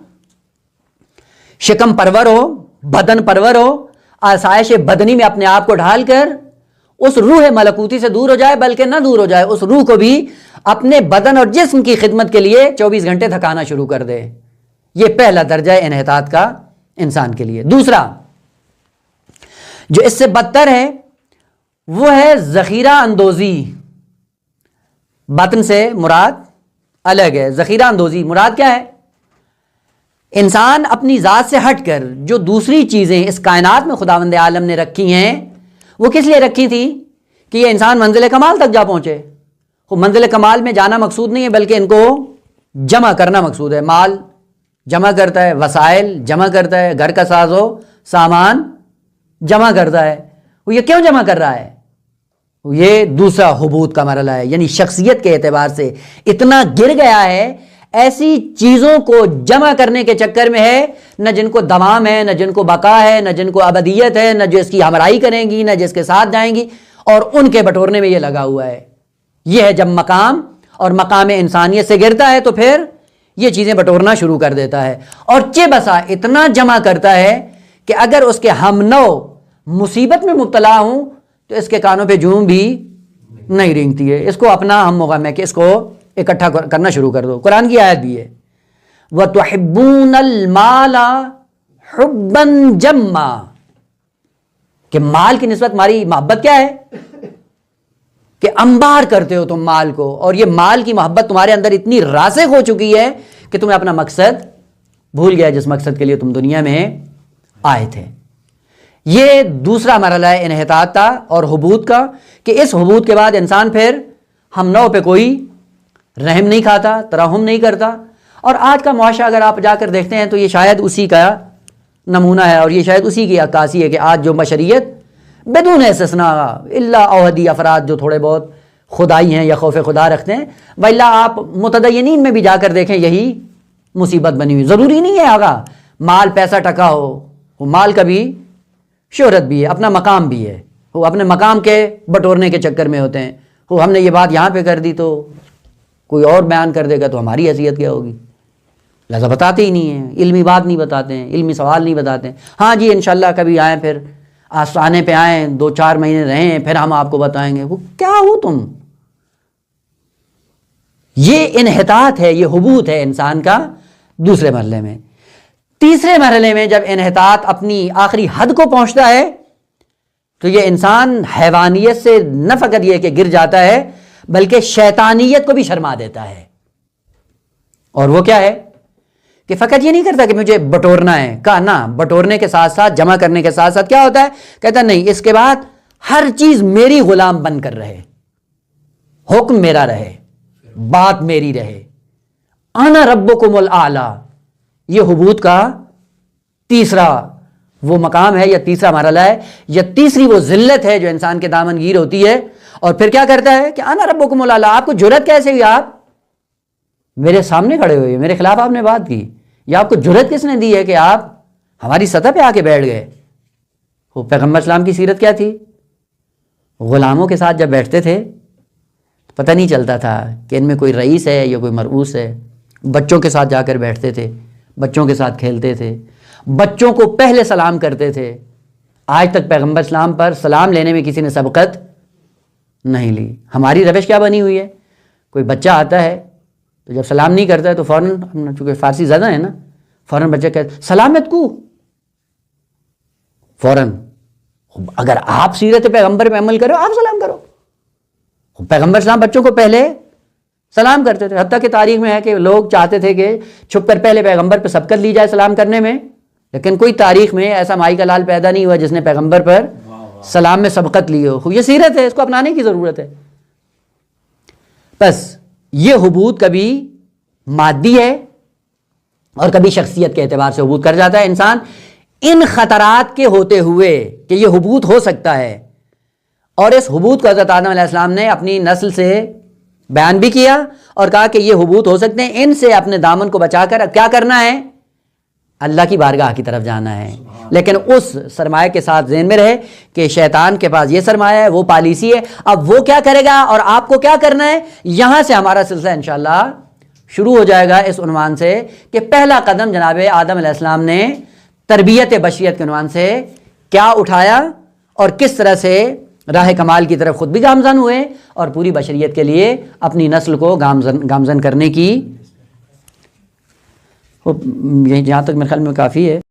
شکم پرور ہو، بدن پرور ہو، آسائش بدنی میں اپنے آپ کو ڈھال کر اس روح ملکوتی سے دور ہو جائے، بلکہ نہ دور ہو جائے، اس روح کو بھی اپنے بدن اور جسم کی خدمت کے لیے 24 گھنٹے تھکانا شروع کر دے. یہ پہلا درجہ ہے انحطاط کا انسان کے لیے. دوسرا جو اس سے بدتر ہے وہ ہے ذخیرہ اندوزی. باطن سے مراد الگ ہے، ذخیرہ اندوزی مراد کیا ہے؟ انسان اپنی ذات سے ہٹ کر جو دوسری چیزیں اس کائنات میں خداوند عالم نے رکھی ہیں وہ کس لیے رکھی تھی کہ یہ انسان منزل کمال تک جا پہنچے. منزل کمال میں جانا مقصود نہیں ہے بلکہ ان کو جمع کرنا مقصود ہے. مال جمع کرتا ہے، وسائل جمع کرتا ہے، گھر کا ساز و سامان جمع کرتا ہے. وہ یہ کیوں جمع کر رہا ہے؟ یہ دوسرا حبوط کا مرحلہ ہے. یعنی شخصیت کے اعتبار سے اتنا گر گیا ہے، ایسی چیزوں کو جمع کرنے کے چکر میں ہے نہ جن کو دوام ہے، نہ جن کو بقا ہے، نہ جن کو ابدیت ہے، نہ جو اس کی ہمراہی کریں گی، نہ جس کے ساتھ جائیں گی، اور ان کے بٹورنے میں یہ لگا ہوا ہے. یہ ہے جب مقام اور مقام انسانیت سے گرتا ہے تو پھر یہ چیزیں بٹورنا شروع کر دیتا ہے. اور چہ بسا اتنا جمع کرتا ہے کہ اگر اس کے ہم نو مصیبت میں مبتلا ہوں تو اس کے کانوں پہ جوں بھی نہیں رینگتی ہے. اس کو اپنا ہم غم ہے کہ اس کو اکٹھا کرنا شروع کر دو. قرآن کی آیت بھی ہے وَتُحِبُّونَ الْمَالَ حُبًّا جَمًّا، کہ مال کی نسبت ہماری محبت کیا ہے کہ انبار کرتے ہو تم مال کو، اور یہ مال کی محبت تمہارے اندر اتنی راسخ ہو چکی ہے کہ تمہیں اپنا مقصد بھول گیا جس مقصد کے لیے تم دنیا میں آئے تھے. یہ دوسرا مرحلہ ہے انحطاط کا اور حبوط کا کہ اس حبوط کے بعد انسان پھر ہم نو پہ کوئی رحم نہیں کھاتا، ترحم نہیں کرتا. اور آج کا معاشرہ اگر آپ جا کر دیکھتے ہیں تو یہ شاید اسی کا نمونہ ہے، اور یہ شاید اسی کی عکاسی ہے کہ آج جو بشریت بدون استثناء الا اوہدی افراد جو تھوڑے بہت خدائی ہیں یا خوف خدا رکھتے ہیں، وإلا آپ متدینین میں بھی جا کر دیکھیں یہی مصیبت بنی ہوئی. ضروری نہیں ہے آگا مال پیسہ ٹکا ہو، وہ مال کا بھی شہرت بھی ہے، اپنا مقام بھی ہے. وہ اپنے مقام کے بٹورنے کے چکر میں ہوتے ہیں. وہ ہم نے یہ بات یہاں پہ کر دی تو کوئی اور بیان کر دے گا تو ہماری حیثیت کیا ہوگی. لہذا بتاتے ہی نہیں ہیں، علمی بات نہیں بتاتے ہیں، علمی سوال نہیں بتاتے ہیں. ہاں جی انشاءاللہ کبھی آئیں، پھر آستانے پہ آئیں، 2-4 مہینے رہیں، پھر ہم آپ کو بتائیں گے. وہ کیا ہو تم؟ یہ انحطاط ہے، یہ حبوط ہے انسان کا دوسرے مرحلے میں. تیسرے مرحلے میں جب انحطاط اپنی آخری حد کو پہنچتا ہے تو یہ انسان حیوانیت سے نہ فقط یہ کہ گر جاتا ہے بلکہ شیطانیت کو بھی شرما دیتا ہے. اور وہ کیا ہے کہ فقط یہ نہیں کرتا کہ مجھے بٹورنا ہے، کہا نہ، بٹورنے کے ساتھ ساتھ جمع کرنے کے ساتھ ساتھ کیا ہوتا ہے، کہتا نہیں اس کے بعد ہر چیز میری غلام بن کر رہے، حکم میرا رہے، بات میری رہے. انا ربکم الاعلی. یہ حبوط کا تیسرا وہ مقام ہے یا تیسرا مرحلہ ہے یا تیسری وہ ذلت ہے جو انسان کے دامن گیر ہوتی ہے. اور پھر کیا کرتا ہے کہ انا ربکم الاعلی. آپ کو جرأت کیسے ہوئی؟ آپ میرے سامنے کھڑے ہوئے، میرے خلاف آپ نے بات کی، یا آپ کو جرأت کس نے دی ہے کہ آپ ہماری سطح پہ آ کے بیٹھ گئے؟ وہ پیغمبر اسلام کی سیرت کیا تھی؟ غلاموں کے ساتھ جب بیٹھتے تھے پتہ نہیں چلتا تھا کہ ان میں کوئی رئیس ہے یا کوئی مرؤوس ہے. بچوں کے ساتھ جا کر بیٹھتے تھے، بچوں کے ساتھ کھیلتے تھے، بچوں کو پہلے سلام کرتے تھے. آج تک پیغمبر اسلام پر سلام لینے میں کسی نے سبقت نہیں لی. ہماری روش کیا بنی ہوئی ہے؟ کوئی بچہ آتا ہے تو جب سلام نہیں کرتا ہے تو فوراً، چونکہ فارسی زیادہ ہے نا، فوراً بچہ کہتا سلامت کو، فوراً. اگر آپ سیرت پیغمبر پہ عمل کرو آپ سلام کرو. پیغمبر اسلام بچوں کو پہلے سلام کرتے تھے. حتیٰ کہ تاریخ میں ہے کہ لوگ چاہتے تھے کہ چھپ کر پہلے پیغمبر پہ سبقت لی جائے سلام کرنے میں، لیکن کوئی تاریخ میں ایسا مائی کا لال پیدا نہیں ہوا جس نے پیغمبر پر سلام میں سبقت لی ہو. یہ سیرت ہے، اس کو اپنانے کی ضرورت ہے. بس یہ حبوط کبھی مادی ہے اور کبھی شخصیت کے اعتبار سے حبوط کر جاتا ہے انسان. ان خطرات کے ہوتے ہوئے کہ یہ حبوط ہو سکتا ہے، اور اس حبوط کو حضرت آدم علیہ السلام نے اپنی نسل سے بیان بھی کیا اور کہا کہ یہ حبوط ہو سکتے ہیں، ان سے اپنے دامن کو بچا کر کیا کرنا ہے؟ اللہ کی بارگاہ کی طرف جانا ہے. لیکن اس سرمایہ کے ساتھ ذہن میں رہے کہ شیطان کے پاس یہ سرمایہ ہے، وہ پالیسی ہے، اب وہ کیا کرے گا اور آپ کو کیا کرنا ہے. یہاں سے ہمارا سلسلہ انشاءاللہ شروع ہو جائے گا اس عنوان سے کہ پہلا قدم جناب آدم علیہ السلام نے تربیت بشریت کے عنوان سے کیا اٹھایا اور کس طرح سے راہ کمال کی طرف خود بھی گامزن ہوئے اور پوری بشریت کے لیے اپنی نسل کو گامزن کرنے کی. یہاں تک میرے خیال میں کافی ہے.